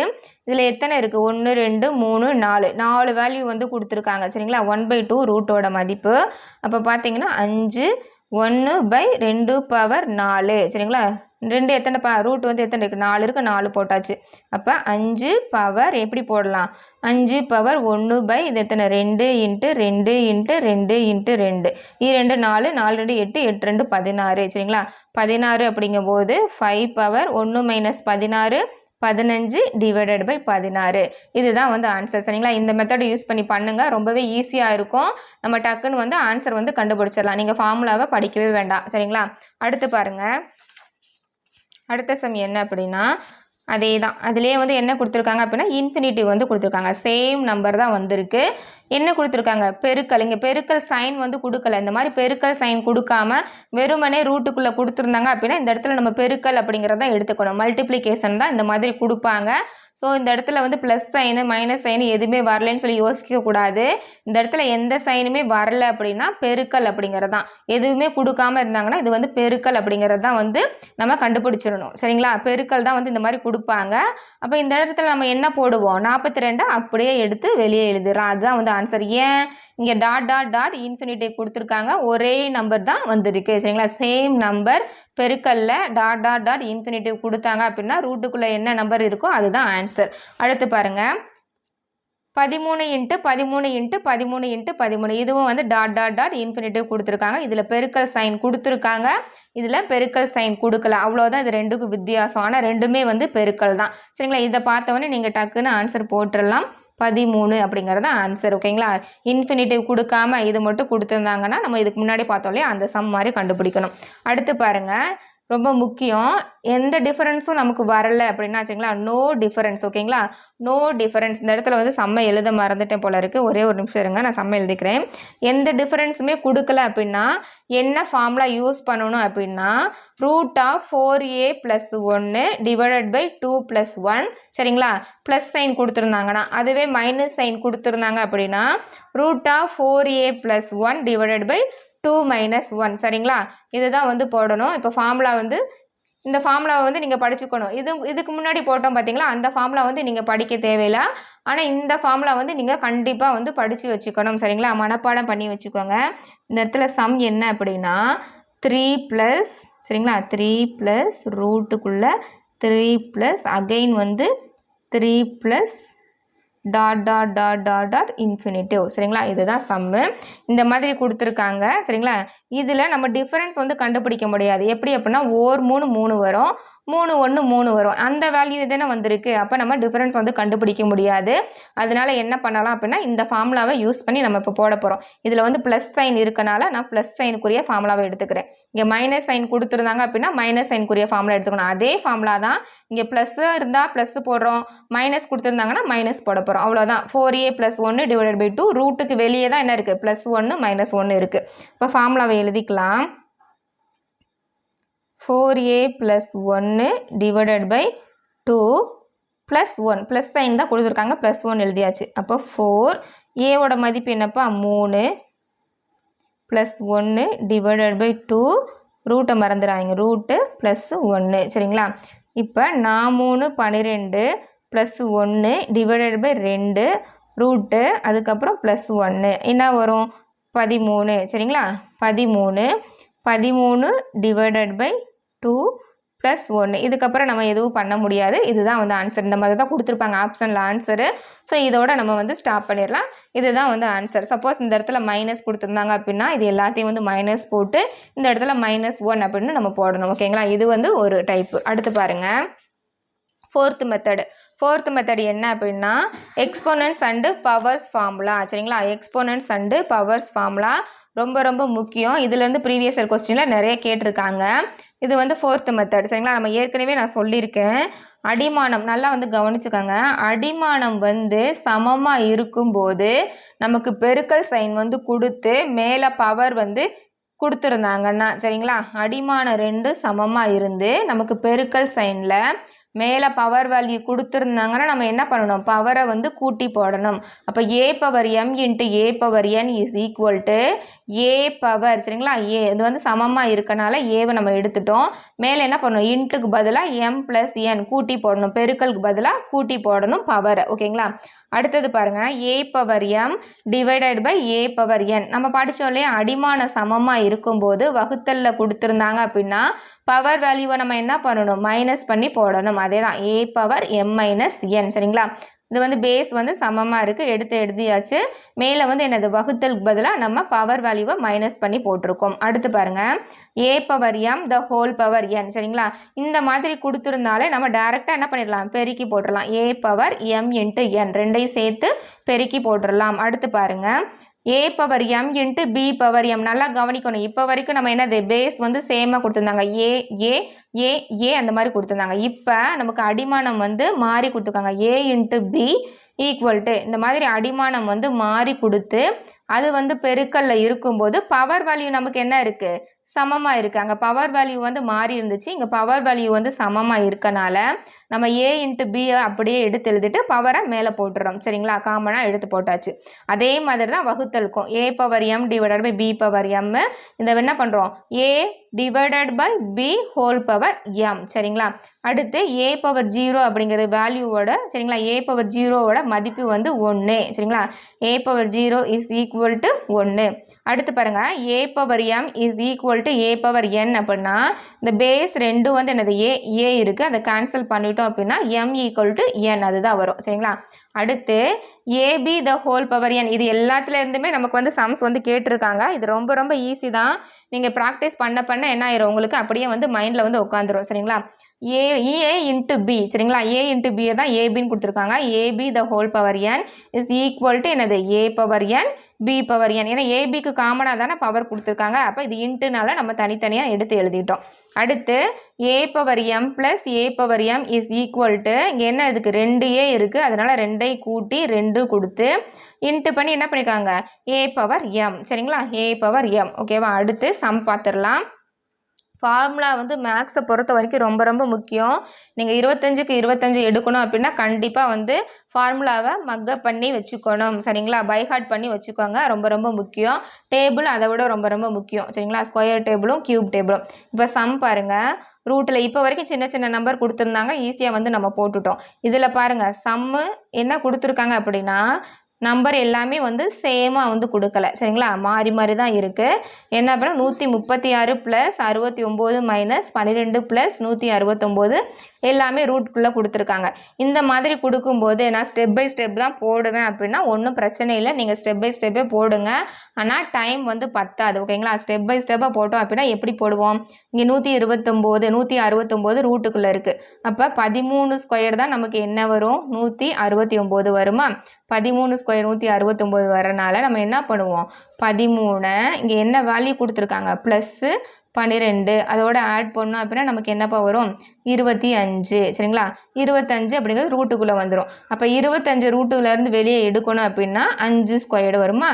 இதில் எத்தனை இருக்குது, 1 2 3 4 வேல்யூ வந்து கொடுத்துருக்காங்க சரிங்களா. 1/2 ரூட்டோட மதிப்பு. அப்போ பார்த்தீங்கன்னா 5 1/2 சரிங்களா. 2 எத்தனைப்பா, ரூட் வந்து எத்தனை இருக்குது, 4 இருக்குது, 4 போட்டாச்சு. அப்போ 5 பவர் எப்படி போடலாம், 5 பவர் 1 இது எத்தனை 2 × 2 × 2 × 2 2 4 4 2 8 8 2 16 சரிங்களா. 16 அப்படிங்கும்போது 5 பவர் 1 - 16 15 / 16. இதுதான் வந்து ஆன்சர் சரிங்களா. இந்த மெத்தடை யூஸ் பண்ணி பண்ணுங்கள், ரொம்பவே ஈஸியாக இருக்கும். நம்ம டக்குன்னு வந்து ஆன்சர் வந்து கண்டுபிடிச்சிடலாம். நீங்கள் ஃபார்முலாவை படிக்கவே வேண்டாம் சரிங்களா. அடுத்து பாருங்கள், அடுத்த சம் என்ன அப்படின்னா அதே தான் அதிலே வந்து என்ன கொடுத்துருக்காங்க அப்படின்னா இன்ஃபினிட்டிவ் வந்து கொடுத்துருக்காங்க. சேம் நம்பர் தான் வந்திருக்கு. என்ன கொடுத்துருக்காங்க பெருக்கல். இங்கே பெருக்கல் சைன் வந்து கொடுக்கல. இந்த மாதிரி பெருக்கல் சைன் கொடுக்காம வெறுமனே ரூட்டுக்குள்ளே கொடுத்துருந்தாங்க அப்படின்னா இந்த இடத்துல நம்ம பெருக்கல் அப்படிங்கிறத எடுத்துக்கணும். மல்டிப்ளிகேஷன் தான் இந்த மாதிரி கொடுப்பாங்க. ஸோ இந்த இடத்துல வந்து ப்ளஸ் சைனு மைனஸ் சைனு எதுவுமே வரலன்னு சொல்லி யோசிக்கக்கூடாது. இந்த இடத்துல எந்த சைனுமே வரல அப்படின்னா பெருக்கல் அப்படிங்கிறது தான். எதுவுமே கொடுக்காம இருந்தாங்கன்னா இது வந்து பெருக்கல் அப்படிங்கிறது தான் வந்து நம்ம கண்டுபிடிச்சிடணும். சரிங்களா? பெருக்கல் தான் வந்து இந்த மாதிரி கொடுப்பாங்க. அப்போ இந்த இடத்துல நம்ம என்ன போடுவோம்? 42 அப்படியே எடுத்து வெளியே எழுதுறோம். அதுதான் வந்து ஆன்சர். ஏன் இங்கே டாட் டாட் டாட் இன்ஃபினிட்டி கொடுத்துருக்காங்க. ஒரே நம்பர் தான் வந்திருக்கு. சரிங்களா? சேம் நம்பர் பெருக்கல்ல டாட் டாட் டாட் இன்ஃபினிட்டிவ் கொடுத்தாங்க அப்படின்னா ரூட்டுக்குள்ளே என்ன நம்பர் இருக்கோ அதுதான் ஆன்சர். அடுத்து பாருங்க 13 × 13 × 13 × 13 இதுவும் வந்து டாட் டாட் டாட் இன்ஃபினிட்டிவ் கொடுத்துருக்காங்க. இதில் பெருக்கல் சைன் கொடுத்துருக்காங்க, இதில் பெருக்கல் சைன் கொடுக்கல. அவ்வளோதான் இது ரெண்டுக்கும் வித்தியாசம். ஆனால் ரெண்டுமே வந்து பெருக்கல் தான். சரிங்களா? இதை பார்த்தவொடனே நீங்கள் டக்குன்னு ஆன்சர் போட்டுடலாம். 13 அப்படிங்கிறது ஆன்சர். ஓகேங்களா? இன்ஃபினிட்டிவ் கொடுக்காம இது மட்டும் கொடுத்துருந்தாங்கன்னா நம்ம இதுக்கு முன்னாடி பார்த்தோம் இல்லையா அந்த சம் மாதிரி கண்டுபிடிக்கணும். அடுத்து பாருங்கள் ரொம்ப முக்கியம். எந்த டிஃபரன்ஸும் நமக்கு வரலை அப்படின்னா வச்சுங்களா நோ டிஃபரன்ஸ். ஓகேங்களா? No difference. இந்த இடத்துல வந்து சம்மை எழுத மறந்துட்டேன் போல இருக்குது. ஒரே ஒரு நிமிஷம் இருங்க, நான் சம்மை எழுதிக்கிறேன். எந்த டிஃபரன்ஸுமே கொடுக்கல அப்படின்னா என்ன ஃபார்முலா யூஸ் பண்ணணும் அப்படின்னா √4a + 1 / 2 + 1. சரிங்களா? ப்ளஸ் சைன் கொடுத்துருந்தாங்கன்னா, அதுவே மைனஸ் சைன் கொடுத்துருந்தாங்க அப்படின்னா √4a + 1 / 2 - 1. சரிங்களா? இதுதான் வந்து போடணும். இப்போ ஃபார்முலா வந்து இந்த ஃபார்முலாவை வந்து நீங்கள் படிச்சுக்கணும். இதுக்கு முன்னாடி போட்டோம் பார்த்தீங்களா அந்த ஃபார்முலா வந்து நீங்கள் படிக்க தேவையில்லை. ஆனால் இந்த ஃபார்முலா வந்து நீங்கள் கண்டிப்பாக வந்து படித்து வச்சுக்கணும். சரிங்களா? மனப்பாடம் பண்ணி வச்சுக்கோங்க. இந்த இடத்துல சம் என்ன அப்படின்னா 3 + சரிங்களா 3 + ரூட்டுக்குள்ளே 3 + அகைன் வந்து 3 + dot dot dot dot dot infinitive. சரிங்களா? இதுதான் சம்மு. இந்த மாதிரி கொடுத்துருக்காங்க. சரிங்களா? இதில் நம்ம டிஃபரன்ஸ் வந்து கண்டுபிடிக்க முடியாது. எப்படி அப்படின்னா 4 3 3 வரும், 3 1 3 வரும். அந்த வேல்யூ தானே வந்திருக்கு. அப்போ நம்ம டிஃபரன்ஸ் வந்து கண்டுபிடிக்க முடியாது. அதனால என்ன பண்ணலாம் அப்படின்னா இந்த ஃபார்முலாவை யூஸ் பண்ணி நம்ம இப்போ போட போகிறோம். இதில் வந்து ப்ளஸ் சைன் இருக்கனால நான் ப்ளஸ் சைனுக்குரிய ஃபார்முலாவை எடுத்துக்கிறேன். இங்கே மைனஸ் சைன் கொடுத்துருந்தாங்க அப்படின்னா மைனஸ் சைனுக்குரிய ஃபார்முலா எடுத்துக்கணும். அதே ஃபார்முலா தான். இங்கே ப்ளஸ்ஸு இருந்தால் ப்ளஸ் போடுறோம், மைனஸ் கொடுத்துருந்தாங்கன்னா மைனஸ் போட போகிறோம். அவ்வளோதான். 4a + 1 / 2 ரூட்டுக்கு வெளியே தான் என்ன இருக்குது +1 -1 இருக்குது. இப்போ ஃபார்முலாவை எழுதிக்கலாம். 4a + 1 / 2 + 1 ப்ளஸ் சைன் தான் கொடுத்துருக்காங்க, +1 எழுதியாச்சு. அப்போ 4 ஏவோட மதிப்பு என்னப்பா 3 +1 / 2 ரூட்டை மறந்துடாதீங்க, ரூட்டு +1. சரிங்களா? இப்போ 3 12 +1 / 2 ரூட்டு அதுக்கப்புறம் +1 என்ன வரும் 13. சரிங்களா? 13 / 2 +1 இதுக்கப்புறம் நம்ம எதுவும் பண்ண முடியாது. இதுதான் வந்து ஆன்சர். இந்த மாதிரி தான் கொடுத்துருப்பாங்க ஆப்ஷனில் ஆன்சரு. ஸோ இதோட நம்ம வந்து ஸ்டாப் பண்ணிடலாம். இதுதான் வந்து ஆன்சர். சப்போஸ் இந்த இடத்துல மைனஸ் கொடுத்துருந்தாங்க அப்படின்னா இது எல்லாத்தையும் வந்து மைனஸ் போட்டு இந்த இடத்துல -1 அப்படின்னு நம்ம போடணும். ஓகேங்களா? இது வந்து ஒரு டைப்பு. அடுத்து பாருங்கள் ஃபோர்த் மெத்தட் என்ன அப்படின்னா எக்ஸ்போனன்ட்ஸ் அண்டு பவர்ஸ் ஃபார்முலா. சரிங்களா? எக்ஸ்போனன்ட்ஸ் அண்டு பவர்ஸ் ஃபார்முலா ரொம்ப ரொம்ப முக்கியம். இதுலேருந்து ப்ரீவியஸ் இயர் கொஸ்டினில் நிறைய கேட்டிருக்காங்க. இது வந்து ஃபோர்த் மெத்தட். சரிங்களா? நம்ம ஏற்கனவே நான் சொல்லியிருக்கேன். அடிமானம் நல்லா வந்து கவனிச்சுக்கோங்க. அடிமானம் வந்து சமமாக இருக்கும்போது நமக்கு பெருக்கல் சைன் வந்து கொடுத்து மேலே பவர் வந்து கொடுத்துருந்தாங்கன்னா சரிங்களா அடிமானம் 2 சமமாக இருந்து நமக்கு பெருக்கல் சைனில் மேலே பவர் வேல்யூ கொடுத்துருந்தாங்கன்னா நம்ம என்ன பண்ணணும் பவரை வந்து கூட்டி போடணும். அப்போ a⁴m × a⁴n is equal to a power சரிங்களா இது வந்து சமமாக இருக்கனால ஏவை நம்ம எடுத்துட்டோம். மேலே என்ன பண்ணணும் இன்ட்டுக்கு பதிலாக m + n கூட்டி போடணும். பெருக்கலுக்கு பதிலாக கூட்டி போடணும் பவரை. ஓகேங்களா? அடுத்தது பாருங்கள் a⁴m / a⁴n நம்ம படித்தோம் இல்லையா அடிமானம் சமமாக இருக்கும்போது வகுத்தலில் கொடுத்துருந்தாங்க அப்படின்னா பவர் வேல்யூவை நம்ம என்ன பண்ணணும் மைனஸ் பண்ணி போடணும். அதே தான் a⁴m - n சரிங்களா? இது வந்து பேஸ் வந்து சமமாக இருக்குது எடுத்து எழுதியாச்சு. மேலே வந்து என்னது வகுத்தலுக்கு பதிலாக நம்ம பவர் வேல்யூவை மைனஸ் பண்ணி போட்டிருக்கோம். அடுத்து பாருங்கள் a⁴m⁴n சரிங்களா? இந்த மாதிரி கொடுத்துருந்தாலே நம்ம டேரெக்டாக என்ன பண்ணிடலாம் பெருக்கி போட்டுடலாம். a⁴m × n ரெண்டையும் சேர்த்து பெருக்கி போட்டுடலாம். அடுத்து பாருங்கள் a power m into b power m. நல்லா கவனிக்கணும். இப்போ வரைக்கும் நம்ம என்னது பேஸ் வந்து சேமாக கொடுத்துருந்தாங்க, ஏ ஏ ஏ ஏ அந்த மாதிரி கொடுத்துருந்தாங்க. இப்போ நமக்கு அடிமானம் வந்து மாறி கொடுத்துருக்காங்க, a into b equal to இந்த மாதிரி அடிமானம் வந்து மாறி கொடுத்து அது வந்து பெருக்கல்ல இருக்கும்போது பவர் வேல்யூ நமக்கு என்ன இருக்குது, சமமாக இருக்குது. அங்கே பவர் வேல்யூ வந்து மாறி இருந்துச்சு, இங்கே பவர் வேல்யூ வந்து சமமாக இருக்கனால நம்ம a இன்ட்டு பியை அப்படியே எடுத்து எழுதிட்டு பவரை மேலே போட்டுறோம். சரிங்களா, காமனாக எடுத்து போட்டாச்சு. அதே மாதிரி தான் வகுத்தலுக்கும் a power m divided by b power m. இந்த என்ன பண்ணுறோம், a divided by b whole power m. சரிங்களா, அடுத்து a பவர் 0 அப்படிங்கிற வேல்யூவோட, சரிங்களா, a பவர் 0வோட மதிப்பு வந்து 1. சரிங்களா, a power 0 is equal to 1. அடுத்து பாருங்க, a power m is equal to a power n அப்படின்னா இந்த பேஸ் ரெண்டும் வந்து என்னது a இருக்குது, அதை கேன்சல் பண்ணிட்டோம் அப்படின்னா m ஈக்குவல் டு n அதுதான் வரும். சரிங்களா, அடுத்து ab த ஹோல் பவர் n. இது எல்லாத்துல இருந்துமே நமக்கு வந்து சம்ஸ் வந்து கேட்டிருக்காங்க. இது ரொம்ப ரொம்ப ஈஸி தான். நீங்கள் ப்ராக்டிஸ் பண்ண பண்ண என்ன ஆயிரும் உங்களுக்கு அப்படியே வந்து மைண்டில் வந்து உட்காந்துரும். சரிங்களா, ஏ இன்ட்டு பி. சரிங்களா, ஏ இன்ட்டு பியை தான் ஏபின்னு கொடுத்துருக்காங்க. Ab the whole power n is equal to என்னது a power n b power n. ஏன்னா ஏபிக்கு காமனாக தானே பவர் கொடுத்துருக்காங்க, அப்போ இது இன்ட்டுனால நம்ம தனித்தனியாக எடுத்து எழுதிட்டோம். அடுத்து a power m plus a power m is equal to, இங்கே என்ன இதுக்கு 2a இருக்குது, அதனால் 2ஐ கூட்டி 2 கொடுத்து இன்ட்டு பண்ணி என்ன பண்ணியிருக்காங்க a பவர் m. சரிங்களா, a பவர் m. ஓகேவா, அடுத்து சம் பார்த்துடலாம். ஃபார்முலா வந்து மேக்ஸை பொறுத்த வரைக்கும் ரொம்ப ரொம்ப முக்கியம். நீங்கள் 25க்கு 25 எடுக்கணும் அப்படின்னா கண்டிப்பாக வந்து ஃபார்முலாவை மக்கப் பண்ணி வச்சுக்கணும். சரிங்களா, பைஹார்ட் பண்ணி வச்சுக்கோங்க, ரொம்ப ரொம்ப முக்கியம். டேபிள் அதை விட ரொம்ப ரொம்ப முக்கியம். சரிங்களா, ஸ்கொயர் டேபிளும் கியூப் டேபிளும். இப்போ சம் பாருங்கள், ரூட்டில் இப்போ வரைக்கும் சின்ன சின்ன நம்பர் கொடுத்துருந்தாங்க, ஈஸியாக வந்து நம்ம போட்டுட்டோம். இதில் பாருங்கள் சம்மு என்ன கொடுத்துருக்காங்க அப்படின்னா நம்பர் எல்லாமே வந்து சேமாக வந்து கொடுக்கல. சரிங்களா, மாறி மாறி தான் இருக்குது. என்ன அப்படின்னா 136 ப்ளஸ் 69 மைனஸ் 12 ப்ளஸ் 169 எல்லாமே ரூட்குள்ளே கொடுத்துருக்காங்க. இந்த மாதிரி கொடுக்கும்போது நான் ஸ்டெப் பை ஸ்டெப் தான் போடுவேன் அப்படின்னா ஒன்றும் பிரச்சனை இல்லை, நீங்கள் ஸ்டெப் பை ஸ்டெப்பே போடுங்க. ஆனால் டைம் வந்து பத்தாது. ஓகேங்களா, ஸ்டெப் பை ஸ்டெப்பாக போட்டோம் அப்படின்னா எப்படி போடுவோம், இங்கே 169 ரூட்டுக்குள்ளே இருக்குது. அப்போ 13 ஸ்கொயர் தான் நமக்கு என்ன வரும், 169 வருமா. 13 ஸ்கொயர் 169 வரனால நம்ம என்ன பண்ணுவோம், 13 இங்கே என்ன வேல்யூ கொடுத்துருக்காங்க ப்ளஸ்ஸு 12 அதோட ஆட் பண்ணோம் அப்படின்னா நமக்கு என்னப்பா வரும் 25. சரிங்களா, 25 அப்படிங்கிறது ரூட்டுக்குள்ளே வந்துடும். அப்போ 25 ரூட்டுக்குள்ளேருந்து வெளியே எடுக்கணும் அப்படின்னா 5 ஸ்கொயர்டு வருமா.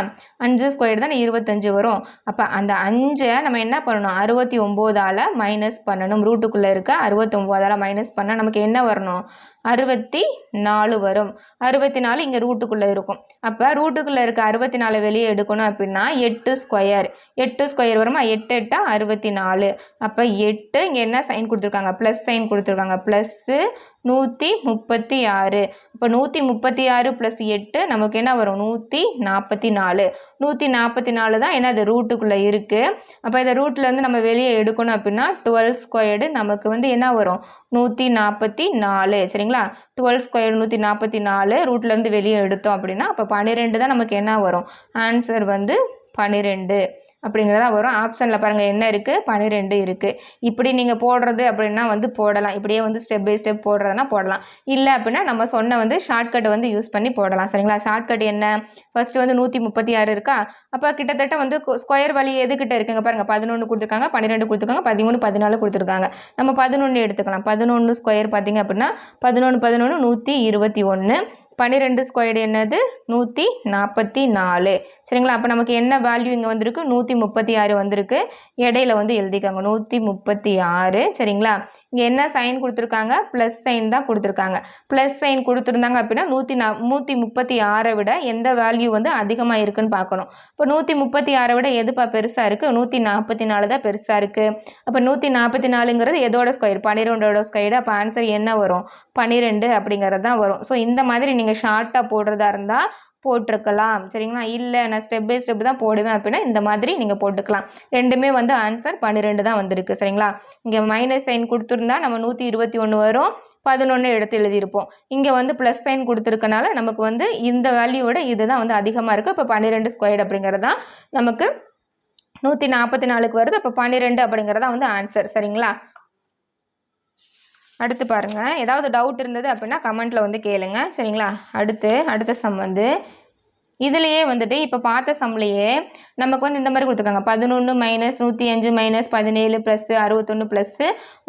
5 ஸ்கொயர்டு தான் 25 வரும். அப்போ அந்த 5ஐ நம்ம என்ன பண்ணணும், 69ஆல் மைனஸ் பண்ணணும். ரூட்டுக்குள்ளே இருக்க 69ஆல் மைனஸ் பண்ணால் நமக்கு என்ன வரணும், 64 வரும். 64 இங்கே ரூட்டுக்குள்ளே இருக்கும். அப்போ ரூட்டுக்குள்ளே இருக்க 64 வெளியே எடுக்கணும் அப்படின்னா 8 ஸ்கொயர் வருமா. 8 8 64. அப்போ 8 இங்கே என்ன சைன் கொடுத்துருக்காங்க, ப்ளஸ் சைன் கொடுத்துருக்காங்க, ப்ளஸ்ஸு 136. இப்போ 136 ப்ளஸ் 8 நமக்கு என்ன வரும், 144. 144 தான் என்னது ரூட்டுக்குள்ளே இருக்குது. அப்போ இந்த ரூட்லேருந்து நம்ம வெளியே எடுக்கணும் அப்படின்னா 12 ஸ்கொயர்டு நமக்கு வந்து என்ன வரும், 144. சரிங்களா, 12 ஸ்கொயர் 144 ரூட்லேருந்து வெளியே எடுத்தோம் அப்படின்னா அப்போ 12 தான் நமக்கு என்ன வரும், ஆன்சர் வந்து 12 அப்படிங்கிறதா வரும். ஆப்ஷனில் பாருங்கள் என்ன இருக்குது, 12 இருக்குது. இப்படி நீங்கள் போடுறது அப்படின்னா வந்து போடலாம், இப்படியே வந்து ஸ்டெப் பை ஸ்டெப் போடுறதுனா போடலாம். இல்லை அப்படின்னா நம்ம சொன்ன வந்து ஷார்ட்கட் வந்து யூஸ் பண்ணி போடலாம். சரிங்களா, ஷார்ட்கட் என்ன, ஃபஸ்ட்டு வந்து 136 இருக்கா, அப்போ கிட்டத்தட்ட வந்து ஸ்கொயர் வழி எதுக்கிட்ட இருக்குங்க பாருங்கள், 11 கொடுத்துருக்காங்க, 12 கொடுத்துருக்காங்க, 13 14 கொடுத்துருக்காங்க. நம்ம 11 எடுத்துக்கலாம். 11 ஸ்கொயர் பார்த்திங்க அப்படின்னா 11 11 121. 12 ஸ்கொயர்டு என்னது 144. சரிங்களா, அப்போ நமக்கு என்ன வேல்யூ இங்கே வந்திருக்கு, 136 வந்திருக்கு. இடையில வந்து எழுதிக்காங்க 136. சரிங்களா, இங்கே என்ன சைன் கொடுத்துருக்காங்க, ப்ளஸ் சைன் தான் கொடுத்துருக்காங்க. ப்ளஸ் சைன் கொடுத்துருந்தாங்க அப்படின்னா 136 விட எந்த வேல்யூ வந்து அதிகமாக இருக்குன்னு பார்க்கணும். இப்போ 136 விட எதுப்பா பெருசாக இருக்குது, 144 தான் பெருசாக இருக்குது. அப்போ 144ங்கிறது எதோட ஸ்கொயர், 12ஓட ஸ்கொயர். அப்போ ஆன்சர் என்ன வரும், 12 அப்படிங்கிறது தான் வரும். ஸோ இந்த மாதிரி நீங்கள் ஷார்ட்டாக போடுறதா இருந்தால் போட்டிருக்கலாம். சரிங்களா, இல்லை நான் ஸ்டெப் பை ஸ்டெப் தான் போடுவேன் அப்படின்னா இந்த மாதிரி நீங்கள் போட்டுக்கலாம். ரெண்டுமே வந்து ஆன்சர் 12 தான் வந்திருக்கு. சரிங்களா, இங்கே மைனஸ் சைன் கொடுத்துருந்தா நம்ம 121 வரும், 11 எடுத்து எழுதியிருப்போம். இங்கே வந்து ப்ளஸ் சைன் கொடுத்துருக்கனால நமக்கு வந்து இந்த வேல்யூவோட இதுதான் வந்து அதிகமாக இருக்குது. இப்போ 12 ஸ்கொயர் அப்படிங்கிறது தான் நமக்கு 144க்கு வருது. அப்போ 12 அப்படிங்கிறதா வந்து ஆன்சர். சரிங்களா, அடுத்து பாருங்கள், ஏதாவது டவுட் இருந்தது அப்படின்னா கமெண்ட்டில் வந்து கேளுங்க. சரிங்களா, அடுத்த சம் வந்து இதுலேயே வந்துட்டு இப்போ பார்த்த சம்லேயே நமக்கு வந்து இந்த மாதிரி கொடுத்துருக்காங்க 11 மைனஸ் 105 மைனஸ் 17 ப்ளஸ் 61 ப்ளஸ்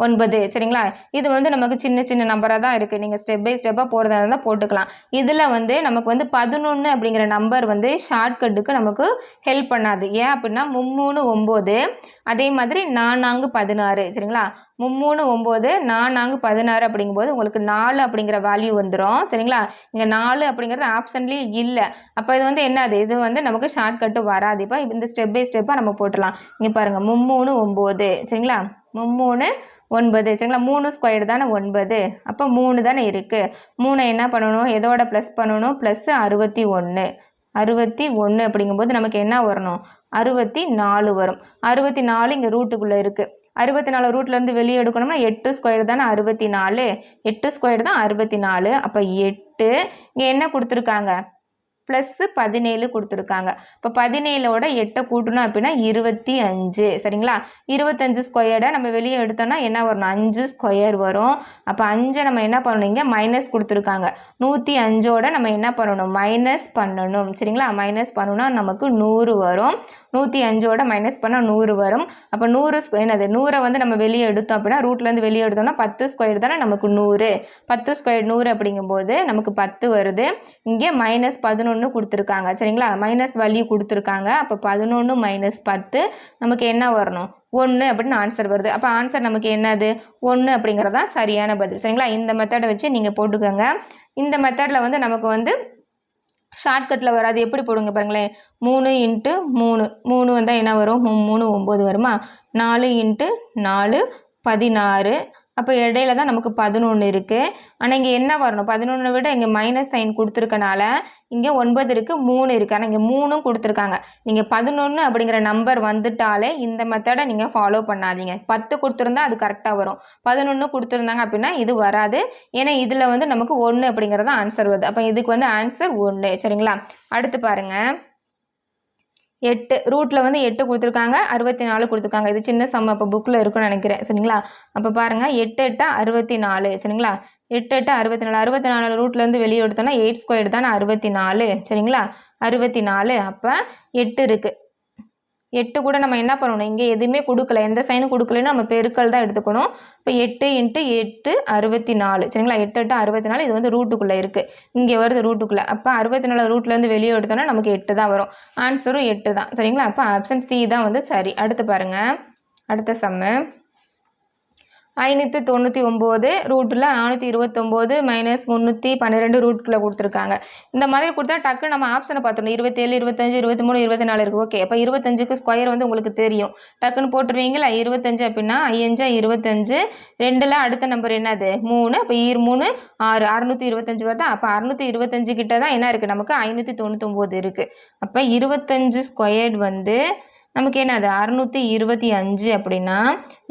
9 சரிங்களா. இது வந்து நமக்கு சின்ன சின்ன நம்பராக தான் இருக்குது. நீங்கள் ஸ்டெப் பை ஸ்டெப்பாக போடுறதா இருந்தால் போட்டுக்கலாம். இதில் வந்து நமக்கு வந்து 11 அப்படிங்கிற நம்பர் வந்து ஷார்ட்கட்டுக்கு நமக்கு ஹெல்ப் பண்ணாது. ஏன் அப்படின்னா 3 9 அதே மாதிரி 4 16 சரிங்களா. 3 9 4 16 அப்படிங்கும்போது உங்களுக்கு 4 அப்படிங்கிற வேல்யூ வந்துடும் சரிங்களா. இங்கே 4 அப்படிங்கிறது ஆப்ஷன்லேயே இல்லை. அப்போ இது வந்து என்னது, இது வந்து நமக்கு ஷார்ட்கட்டு வராது. இப்போ இந்த ஸ்டெப் பை ஸ்டெப்பாக நம்ம போட்டுடலாம். இங்கே பாருங்கள் 3 9 சரிங்களா. 3 9 சரிங்களா. 3 ஸ்கொயர் தானே 9, அப்போ 3 தானே இருக்குது. 3 என்ன பண்ணணும், எதோட ப்ளஸ் பண்ணணும், ப்ளஸ் 61 61 அப்படிங்கும்போது நமக்கு என்ன வரணும், 64 வரும். 64 இங்கே ரூட்டுக்குள்ளே இருக்குது. 64 ரூட்லேருந்து வெளியே எடுக்கணும்னா 8 ஸ்கொயர் தானே 64, 8 ஸ்கொயர் தான் 64. அப்போ 8 இங்கே என்ன கொடுத்துருக்காங்க, ப்ளஸ் 17 கொடுத்துருக்காங்க. இப்போ 17ஓட 8 கூட்டணும் அப்படின்னா 25 சரிங்களா. 25 ஸ்கொயர்டை நம்ம வெளியே எடுத்தோம்னா என்ன வரணும், 5 ஸ்கொயர் வரும். அப்போ 5 நம்ம என்ன பண்ணணும், இங்கே மைனஸ் கொடுத்துருக்காங்க. 105ஓட நம்ம என்ன பண்ணணும், மைனஸ் பண்ணணும் சரிங்களா. மைனஸ் பண்ணணும்னா நமக்கு 100 வரும். 105ஓட மைனஸ் பண்ணால் 100 வரும். அப்போ 100 என்னது, 100 வந்து நம்ம வெளியே எடுத்தோம் அப்படின்னா ரூட்லேருந்து வெளியே எடுத்தோம்னா 10 ஸ்கொயர் தானே நமக்கு 100. 10 ஸ்கொயர் 100 அப்படிங்கும்போது நமக்கு 10 வருது. இங்கே மைனஸ் 11 கொடுத்துருக்காங்க சரிங்களா. மைனஸ் வேல்யூ கொடுத்துருக்காங்க. அப்போ 11 மைனஸ் 10 நமக்கு என்ன வரணும், 1 அப்படின்னு ஆன்சர் வருது. அப்போ ஆன்சர் நமக்கு என்னது, 1 அப்படிங்கிறதான் சரியான பதில் சரிங்களா. இந்த மெத்தடை வச்சு நீங்கள் போட்டுக்கோங்க. இந்த மெத்தடில் வந்து நமக்கு வந்து ஷார்ட்கட்டில் வராது. எப்படி போடுங்க பாருங்களேன், 3 × 3 3 வந்தால் என்ன வரும், 3 9 வருமா. 4 × 4 16. அப்போ இடையில தான் நமக்கு 11 இருக்குது. ஆனால் இங்கே என்ன வரணும், 11 விட இங்கே மைனஸ் சைன் கொடுத்துருக்கனால இங்கே 9 இருக்குது, 3 இருக்குது. ஆனால் இங்கே 3 கொடுத்துருக்காங்க. நீங்கள் 11 அப்படிங்கிற நம்பர் வந்துட்டாலே இந்த மெத்தடை நீங்கள் ஃபாலோ பண்ணாதீங்க. 10 கொடுத்துருந்தா அது கரெக்டாக வரும். 11 கொடுத்துருந்தாங்க அப்படின்னா இது வராது. ஏன்னா இதில் வந்து நமக்கு 1 அப்படிங்கிறது ஆன்சர் வருது. அப்போ இதுக்கு வந்து ஆன்சர் 1 சரிங்களா. அடுத்து பாருங்கள் 8 ரூட்டில் வந்து 8 கொடுத்துருக்காங்க, 64 கொடுத்துருக்காங்க. இது சின்ன சம், அப்போ புக்கில் இருக்குன்னு நினைக்கிறேன் சரிங்களா. அப்போ பாருங்கள் 8 8 64 சரிங்களா. 8 8 64 64 ரூட்லேருந்து வெளியே எடுத்தோம்னா 8 ஸ்கொயர் தானே 64 சரிங்களா. 64 அப்போ 8 இருக்குது. 8 கூட நம்ம என்ன பண்ணணும், இங்கே எதுவுமே கொடுக்கல, எந்த சைனும் கொடுக்கலன்னு நம்ம பெருக்கல் தான் எடுத்துக்கணும். இப்போ 8 × 8 64 சரிங்களா. 8 8 64 இது வந்து ரூட்டுக்குள்ளே இருக்குது, இங்கே வருது ரூட்டுக்குள்ளே. அப்போ 64 ரூட்லேருந்து வெளியே எடுத்தோன்னா நமக்கு 8 தான் வரும். ஆன்சரும் 8 தான் சரிங்களா. அப்போ ஆப்ஷன் சி தான் வந்து சரி. அடுத்து பாருங்கள் அடுத்த சம்மு 599 ரூட்டில் 429 மைனஸ் 312 ரூட்டில் கொடுத்துருக்காங்க. இந்த மாதிரி கொடுத்தா டக்கு நம்ம ஆப்ஷனை பார்த்துடணும். 27 25 23 24 இருக்குது. ஓகே, அப்போ 25க்கு ஸ்கொயர் வந்து உங்களுக்கு தெரியும், டக்குன்னு போட்டுருவீங்களா. 25 அப்படின்னா 5 25 2ல் அடுத்த நம்பர் என்னது 3. அப்போ 3 6 625 வருதா. அப்போ 625 கிட்ட தான் என்ன இருக்குது, நமக்கு 599 இருக்குது. அப்போ 25 ஸ்கொயர் வந்து நமக்கு என்னது 625 அப்படின்னா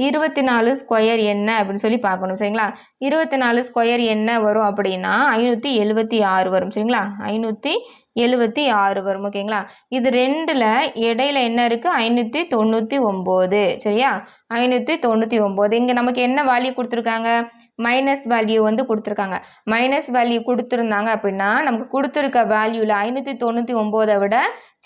24 ஸ்கொயர் என்ன அப்படின்னு சொல்லி பார்க்கணும் சரிங்களா. 24 ஸ்கொயர் என்ன வரும் அப்படின்னா 576 வரும் சரிங்களா. 576 வரும் ஓகேங்களா. இது ரெண்டில் இடையில என்ன இருக்குது 599 சரியா. 599 இங்கே நமக்கு என்ன வேல்யூ கொடுத்துருக்காங்க, மைனஸ் வேல்யூ வந்து கொடுத்துருக்காங்க. மைனஸ் வேல்யூ கொடுத்துருந்தாங்க அப்படின்னா நமக்கு கொடுத்துருக்க வேல்யூவில் 599 விட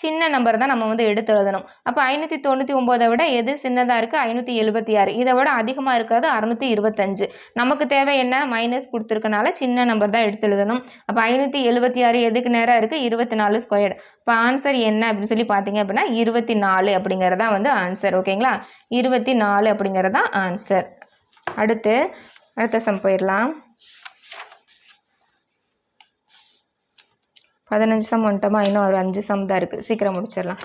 சின்ன நம்பர் தான் நம்ம வந்து எடுத்து எழுதணும். அப்போ 599 விட எது சின்னதாக இருக்குது 576. இதை விட அதிகமாக இருக்கிறது 625. நமக்கு தேவை என்ன, மைனஸ் கொடுத்துருக்கனால சின்ன நம்பர் தான் எடுத்து எழுதணும். அப்போ 576 எதுக்கு நேராக இருக்குது 24 ஸ்கொயர். இப்போ ஆன்சர் என்ன அப்படின்னு சொல்லி பார்த்தீங்க அப்படின்னா 24 அப்படிங்கிறது தான் வந்து ஆன்சர் ஓகேங்களா. 24 அப்படிங்கிறது தான் ஆன்சர். அடுத்த சம் போயிடலாம். 15 சம் வந்துட்டோமா, இன்னும் ஒரு 5 சம் தான் இருக்குது, சீக்கிரம் முடிச்சிடலாம்.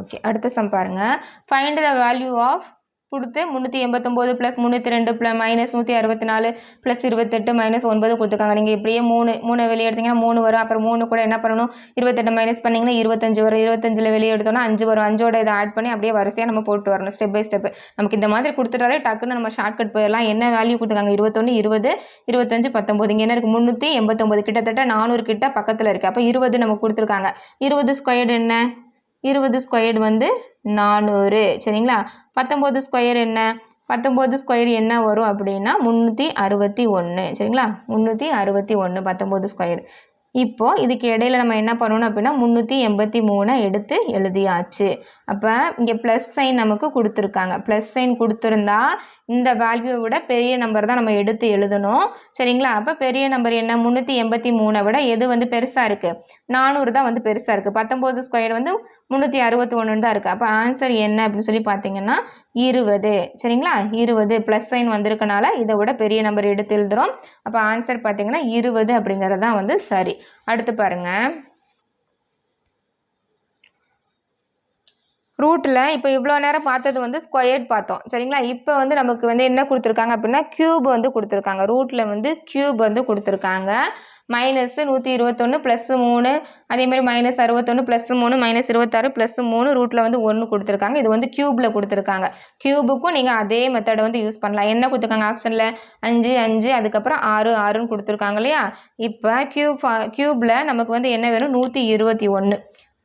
ஓகே, அடுத்த சம் பாருங்கள். ஃபைண்ட் த வேல்யூ ஆஃப் கொடுத்து 389 + 302 மைனஸ் 164 + 28 மைனஸ் 9 கொடுத்துருக்காங்க. நீங்கள் இப்படியே 3 வெளியே எடுத்தீங்கன்னா 3 வரும். அப்புறம் 3 கூட என்ன பண்ணணும் 28 மைனஸ் பண்ணிங்கன்னா 25 வரும். 25ல் வெளியே எடுத்தோன்னா 5 வரும். 5ஓட இதை ஆட் பண்ணி அப்படியே வரிசையாக நம்ம போட்டு வரணும் ஸ்டெப் பை ஸ்டெப். நமக்கு இந்த மாதிரி கொடுத்துட்டாலே டக்குன்னு நம்ம ஷார்ட்கட் போயிடலாம். என்ன வேல்யூ கொடுத்துருக்காங்க 21 20 25 19. இங்கே என்ன இருக்குது 389, கிட்டத்தட்ட 400 கிட்ட பக்கத்தில் இருக்குது. அப்போ 20 நமக்கு கொடுத்துருக்காங்க. 20 ஸ்கொயர் என்ன, 20 ஸ்கொயர் வந்து 400 சரிங்களா. 19 ஸ்கொயர் என்ன 19 ஸ்கொயர் என்ன வரும் அப்படின்னா 361 சரிங்களா 361 19 ஸ்கொயர். இப்போது இதுக்கு இடையில நம்ம என்ன பண்ணணும் அப்படின்னா 383 எடுத்து எழுதியாச்சு. அப்போ இங்கே ப்ளஸ் சைன் நமக்கு கொடுத்துருக்காங்க. ப்ளஸ் சைன் கொடுத்துருந்தா இந்த வேல்யூவை விட பெரிய நம்பர் தான் நம்ம எடுத்து எழுதணும் சரிங்களா. அப்போ பெரிய நம்பர் என்ன 383 விட எது வந்து பெருசாக இருக்குது 400 தான் வந்து பெருசாக இருக்குது. 19 ஸ்கொயர் வந்து 361 தான் இருக்குது. அப்போ ஆன்சர் என்ன அப்படின்னு சொல்லி பார்த்தீங்கன்னா 20 சரிங்களா. 20 ப்ளஸ் சைன் வந்திருக்கனால இதை விட பெரிய நம்பர் எடுத்து எழுதுகிறோம். அப்போ ஆன்சர் பார்த்தீங்கன்னா 20 அப்படிங்கிறது தான் வந்து சரி. அடுத்து பாருங்கள் ரூட்டில் இப்போ இவ்வளோ நேரம் பார்த்தது வந்து ஸ்கொயர்ட் பார்த்தோம் சரிங்களா. இப்போ வந்து நமக்கு வந்து என்ன கொடுத்துருக்காங்க அப்படின்னா க்யூப் வந்து கொடுத்துருக்காங்க. ரூட்டில் வந்து க்யூப் வந்து கொடுத்துருக்காங்க. -121 + 3 அதேமாதிரி -61 + 3 -26 + 3 ரூட்டில் வந்து 1 கொடுத்துருக்காங்க. இது வந்து க்யூப்பில் கொடுத்துருக்காங்க. க்யூபுக்கும் நீங்கள் அதே மெத்தடை வந்து யூஸ் பண்ணலாம். என்ன கொடுத்துருக்காங்க ஆப்ஷனில் 5 5 அதுக்கப்புறம் 6 6ன்னு கொடுத்துருக்காங்க இல்லையா. இப்போ க்யூப்பில் நமக்கு வந்து என்ன வேணும் 121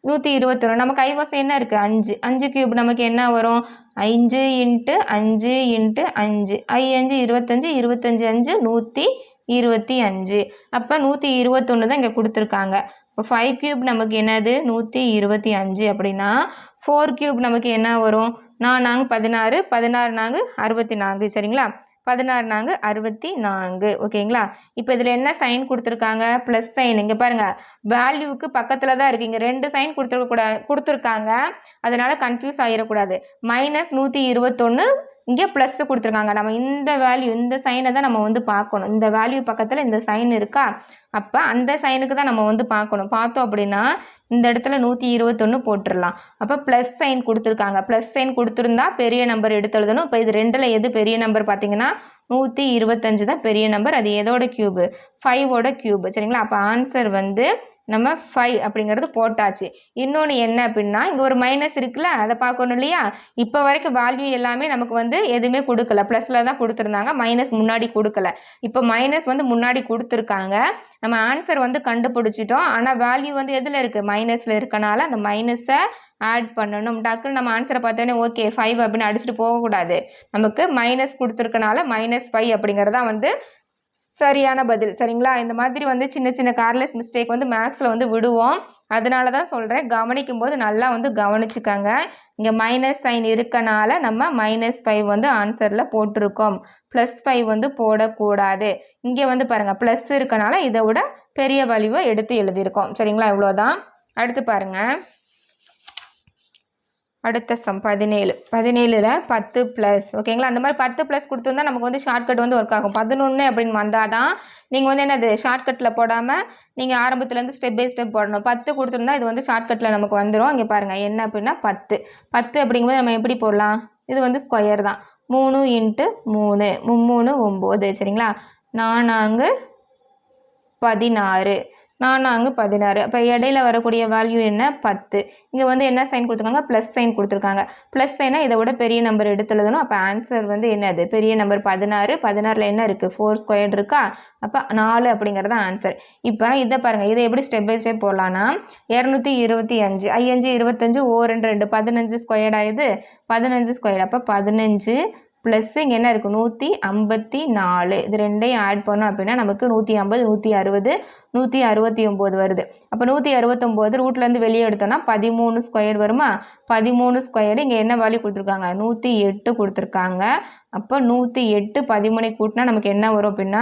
121 நம்ம கைவசம் என்ன இருக்குது 5 5 க்யூப் நமக்கு என்ன வரும் 5 × 5 × 5 5 25 25 5 125. அப்போ 121 தான் இங்கே கொடுத்துருக்காங்க. இப்போ 5 க்யூப் நமக்கு என்னது 125 அப்படின்னா 4 க்யூப் நமக்கு என்ன வரும் 4 16 16 64 சரிங்களா. 16 64 ஓகேங்களா. இப்போ இதில் என்ன சைன் கொடுத்துருக்காங்க ப்ளஸ் சைன். இங்கே பாருங்கள் வேல்யூவுக்கு பக்கத்தில் தான் இருக்குது. இங்கே 2 சைன் கொடுத்துருக்காங்க அதனால் கன்ஃபியூஸ் ஆகிடக்கூடாது. -121 இங்கே ப்ளஸ் கொடுத்துருக்காங்க. நம்ம இந்த வேல்யூ இந்த சைனை தான் நம்ம வந்து பார்க்கணும். இந்த வேல்யூ பக்கத்தில் இந்த சைன் இருக்கா அப்போ அந்த சைனுக்கு தான் நம்ம வந்து பார்க்கணும். பார்த்தோம் அப்படின்னா இந்த இடத்துல 121 போட்டுடலாம். அப்போ ப்ளஸ் சைன் கொடுத்துருக்காங்க. ப்ளஸ் சைன் கொடுத்துருந்தா பெரிய நம்பர் எடுத்து எழுதணும். இப்போ இது ரெண்டில் எது பெரிய நம்பர் பார்த்தீங்கன்னா 125 தான் பெரிய நம்பர். அது எதோட க்யூபு 5ஓட க்யூபு சரிங்களா. அப்போ ஆன்சர் வந்து நம்ம 5 அப்படிங்கிறது போட்டாச்சு. இன்னொன்று என்ன அப்படின்னா இங்கே ஒரு மைனஸ் இருக்குல்ல அதை பார்க்கணும் இல்லையா. இப்போ வரைக்கும் வேல்யூ எல்லாமே நமக்கு வந்து எதுவுமே கொடுக்கல ப்ளஸில் தான் கொடுத்துருந்தாங்க. மைனஸ் முன்னாடி கொடுக்கல. இப்போ மைனஸ் வந்து முன்னாடி கொடுத்துருக்காங்க. நம்ம ஆன்சர் வந்து கண்டுபிடிச்சிட்டோம். ஆனால் வேல்யூ வந்து எதில் இருக்குது மைனஸில் இருக்கனால அந்த மைனஸை ஆட் பண்ணணும். டக்குன்னு நம்ம ஆன்சரை பார்த்தோன்னே ஓகே 5 அப்படின்னு அடிச்சுட்டு போகக்கூடாது. நமக்கு மைனஸ் கொடுத்துருக்கனால -5 அப்படிங்கிறதா வந்து சரியான பதில் சரிங்களா. இந்த மாதிரி வந்து சின்ன சின்ன கேர்லெஸ் மிஸ்டேக் வந்து மேக்ஸில் வந்து விடுவோம். அதனால தான் சொல்கிறேன் கவனிக்கும் போது நல்லா வந்து கவனிச்சுக்கோங்க. இங்கே மைனஸ் சைன் இருக்கனால நம்ம -5 வந்து ஆன்சரில் போட்டிருக்கோம். +5 வந்து போடக்கூடாது. இங்கே வந்து பாருங்கள் ப்ளஸ் இருக்கனால இதை விட பெரிய வேல்யூவை எடுத்து எழுதியிருக்கோம் சரிங்களா. இவ்வளோதான். அடுத்து பாருங்கள் அடுத்த சம் 17 17ல் 10 ப்ளஸ் ஓகேங்களா. அந்த மாதிரி 10 ப்ளஸ் கொடுத்துருந்தா நமக்கு வந்து ஷார்ட்கட் வந்து ஒர்க் ஆகும். 11 அப்படின்னு வந்தால் தான் நீங்கள் வந்து என்னது ஷார்ட்கட்டில் போடாமல் நீங்கள் ஆரம்பத்துலேருந்து ஸ்டெப் பை ஸ்டெப் போடணும். 10 கொடுத்துருந்தா இது வந்து ஷார்ட்கட்டில் நமக்கு வந்துடும். இங்கே பாருங்கள் என்ன அப்படின்னா 10 அப்படிங்கும்போது நம்ம எப்படி போடலாம் இது வந்து ஸ்கொயர் தான். 3 × 3 3 9 சரிங்களா. 4 16 16 அப்போ இடையில வரக்கூடிய வேல்யூ என்ன 10. இங்கே வந்து என்ன சைன் கொடுத்துருக்காங்க ப்ளஸ் சைன் கொடுத்துருக்காங்க. ப்ளஸ் சைனாக இதை விட பெரிய நம்பர் எடுத்து எழுதணும். அப்போ ஆன்சர் வந்து என்னது பெரிய நம்பர் 16. 16ல் என்ன இருக்குது 4 ஸ்கொயர் இருக்கா. அப்போ 4 அப்படிங்கிறது ஆன்சர். இப்போ இதை பாருங்கள் இதை எப்படி ஸ்டெப் பை ஸ்டெப் போடலான்னா 225 5 25 2 2 15 ஸ்கொயர் ஆகுது 15 ஸ்கொயர். அப்போ 15 ப்ளஸ் இங்கே என்ன இருக்குது 154. இது ரெண்டையும் ஆட் பண்ணோம் அப்படின்னா நமக்கு 150 160 169 வருது. அப்போ 169 ரூட்லேருந்து வெளியே எடுத்தோம்னா 13 ஸ்கொயர் வருமா. 13 ஸ்கொயர் இங்கே என்ன வேல்யூ கொடுத்துருக்காங்க 108 கொடுத்துருக்காங்க. அப்போ 108 13 கூட்டினா நமக்கு என்ன வரும் அப்படின்னா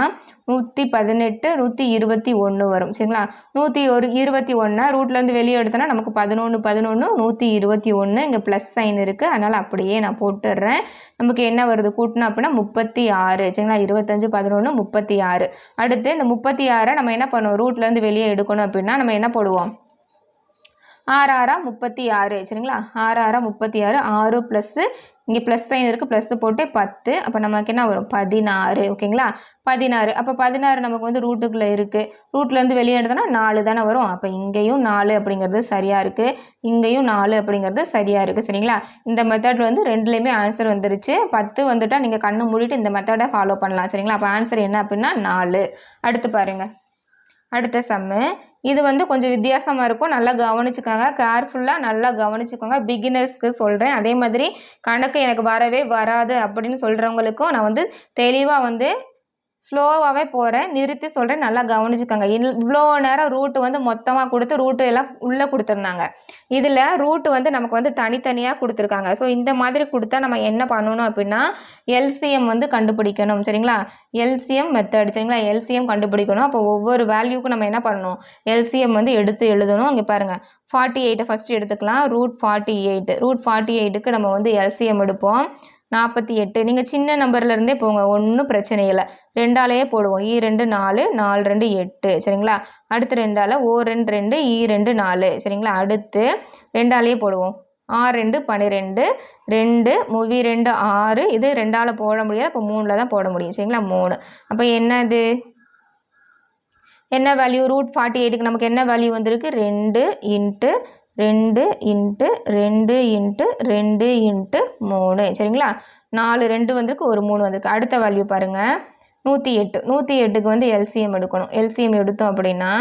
118 121 வரும் சரிங்களா. 121 ரூட்லேருந்து வெளியே எடுத்தோன்னா நமக்கு 11 11 121. இங்கே ப்ளஸ் சைன் இருக்குது அதனால் அப்படியே நான் போட்டுடுறேன். நமக்கு என்ன வருது கூட்டினா அப்படின்னா 36 சரிங்களா. 25 11 36. அடுத்து இந்த 36 நம்ம என்ன பண்ணுவோம் ரூட்லேருந்து வெளியே எடுக்கணும் அப்படின்னா நம்ம என்ன போடுவோம் 6 6 36 சரிங்களா. 6 6 36 6 ப்ளஸ்ஸு இங்கே ப்ளஸ் சைன் இருக்குது ப்ளஸ் போட்டு 10. அப்போ நமக்கு என்ன வரும் 16 ஓகேங்களா. 16 அப்போ 16 நமக்கு வந்து ரூட்டுக்குள்ளே இருக்குது. ரூட்லேருந்து வெளியே எடுத்தோன்னா 4 தானே வரும். அப்போ இங்கேயும் 4 அப்படிங்கிறது சரியாக இருக்குது. இங்கேயும் 4 அப்படிங்கிறது சரியாக இருக்குது சரிங்களா. இந்த மெத்தட் வந்து ரெண்டுலேயுமே ஆன்சர் வந்துருச்சு. 10 வந்துட்டால் நீங்கள் கண்ணு மூடிட்டு இந்த மெத்தடை ஃபாலோ பண்ணலாம் சரிங்களா. அப்போ ஆன்சர் என்ன அப்படின்னா 4. அடுத்து பாருங்கள் அடுத்த சம்மு இது வந்து கொஞ்சம் வித்தியாசமாக இருக்கும். நல்லா கவனிச்சுக்கோங்க, கேர்ஃபுல்லாக நல்லா கவனிச்சுக்கோங்க. பிகினர்ஸ்க்கு சொல்கிறேன். அதே மாதிரி கணக்கு எனக்கு வரவே வராது அப்படின்னு சொல்கிறவங்களுக்கும் நான் வந்து தெளிவாக வந்து ஸ்லோவாகவே போகிறேன், நிறுத்தி சொல்கிறேன், நல்லா கவனிச்சுக்கோங்க. இவ்வளோ நேரம் ரூட்டு வந்து மொத்தமாக கொடுத்து ரூட்டு எல்லாம் உள்ளே கொடுத்துருந்தாங்க. இதில் ரூட்டு வந்து நமக்கு வந்து தனித்தனியாக கொடுத்துருக்காங்க. ஸோ இந்த மாதிரி கொடுத்தா நம்ம என்ன பண்ணணும் அப்படின்னா எல்சிஎம் வந்து கண்டுபிடிக்கணும். சரிங்களா? LCM method. சரிங்களா? எல்சிஎம் கண்டுபிடிக்கணும். அப்போ ஒவ்வொரு வேல்யூக்கும் நம்ம என்ன பண்ணணும், எல்சிஎம் வந்து எடுத்து எழுதணும். இங்கே பாருங்கள், 48 ஃபஸ்ட்டு எடுத்துக்கலாம். ரூட் 48க்கு நம்ம வந்து எல்சிஎம் எடுப்போம். 48. நீங்கள் சின்ன நம்பர்லேருந்தே போங்க, ஒன்றும் பிரச்சனை இல்லை. 2ஆலேயே போடுவோம். 2 4, 4 2 8. சரிங்களா? அடுத்து 2ஆல், 2 2, 2 4. சரிங்களா? அடுத்து 2ஆலேயே போடுவோம். 6 2 12, 2 2 6. இது 2ஆல் போட முடியாது, அப்போ 3ல் தான் போட முடியும். சரிங்களா? 3. அப்போ என்னது, என்ன வேல்யூ, ரூட் 48க்கு நமக்கு என்ன வேல்யூ வந்திருக்கு, 2 இன்ட்டு 2 இன்ட்டு 2 இன்ட்டு 2 இன்ட்டு 3. சரிங்களா? 4 2 வந்திருக்கு, ஒரு 3 வந்திருக்கு. அடுத்த வேல்யூ பாருங்கள், 108. 108க்கு வந்து எல்சிஎம் எடுக்கணும். எல்சிஎம் எடுத்தோம் அப்படின்னா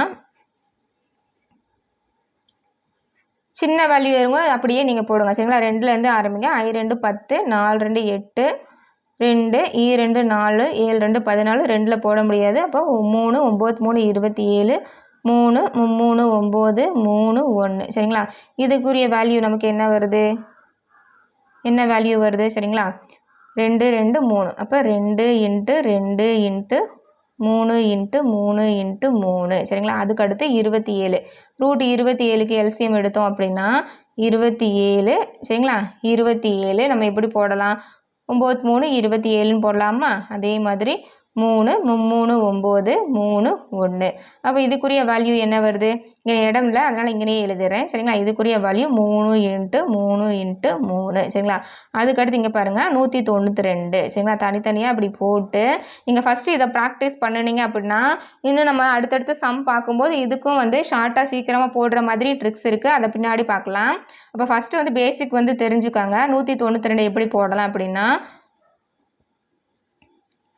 சின்ன வேல்யூ வரும்போது அப்படியே நீங்கள் போடுங்க. சரிங்களா? 2லேருந்து ஆரம்பிங்க. I 2 10, 4 2 8, 2 2 4, 7 2 14. 2ல் போட முடியாது, அப்போ 3 9 3 27, 3 3 9 3 1. சரிங்களா? இதுக்குரிய வேல்யூ நமக்கு என்ன வருது, என்ன வேல்யூ வருது, சரிங்களா? 2 2 3. அப்போ 2 இன்ட்டு 2 இன்ட்டு 3 இன்ட்டு 3 இன்ட்டு 3. சரிங்களா? அதுக்கடுத்து 27. ரூட் 27க்கு எல்சிஎம் எடுத்தோம் அப்படின்னா 27. சரிங்களா? 27 நம்ம எப்படி போடலாம், 9 3 27ன்னு போடலாமா? அதே மாதிரி 3 3 9 3 1. அப்போ இதுக்குரிய வேல்யூ என்ன வருது, இங்கே இடம் இல்லை, அதனால் இங்கேயே எழுதுறேன். சரிங்களா? இதுக்குரிய வேல்யூ 3 இன்ட்டு 3 இன்ட்டு 3. சரிங்களா? அதுக்கடுத்து இங்கே பாருங்கள், 192. சரிங்களா? தனித்தனியாக அப்படி போட்டு நீங்கள் ஃபஸ்ட்டு இதை ப்ராக்டிஸ் பண்ணினீங்க அப்படின்னா இன்னும் நம்ம அடுத்தடுத்து சம் பார்க்கும்போது இதுக்கும் வந்து ஷார்ட்டாக சீக்கிரமாக போடுற மாதிரி ட்ரிக்ஸ் இருக்குது, அதை பின்னாடி பார்க்கலாம். அப்போ ஃபஸ்ட்டு வந்து பேசிக் வந்து தெரிஞ்சுக்காங்க. 192 எப்படி போடலாம் அப்படின்னா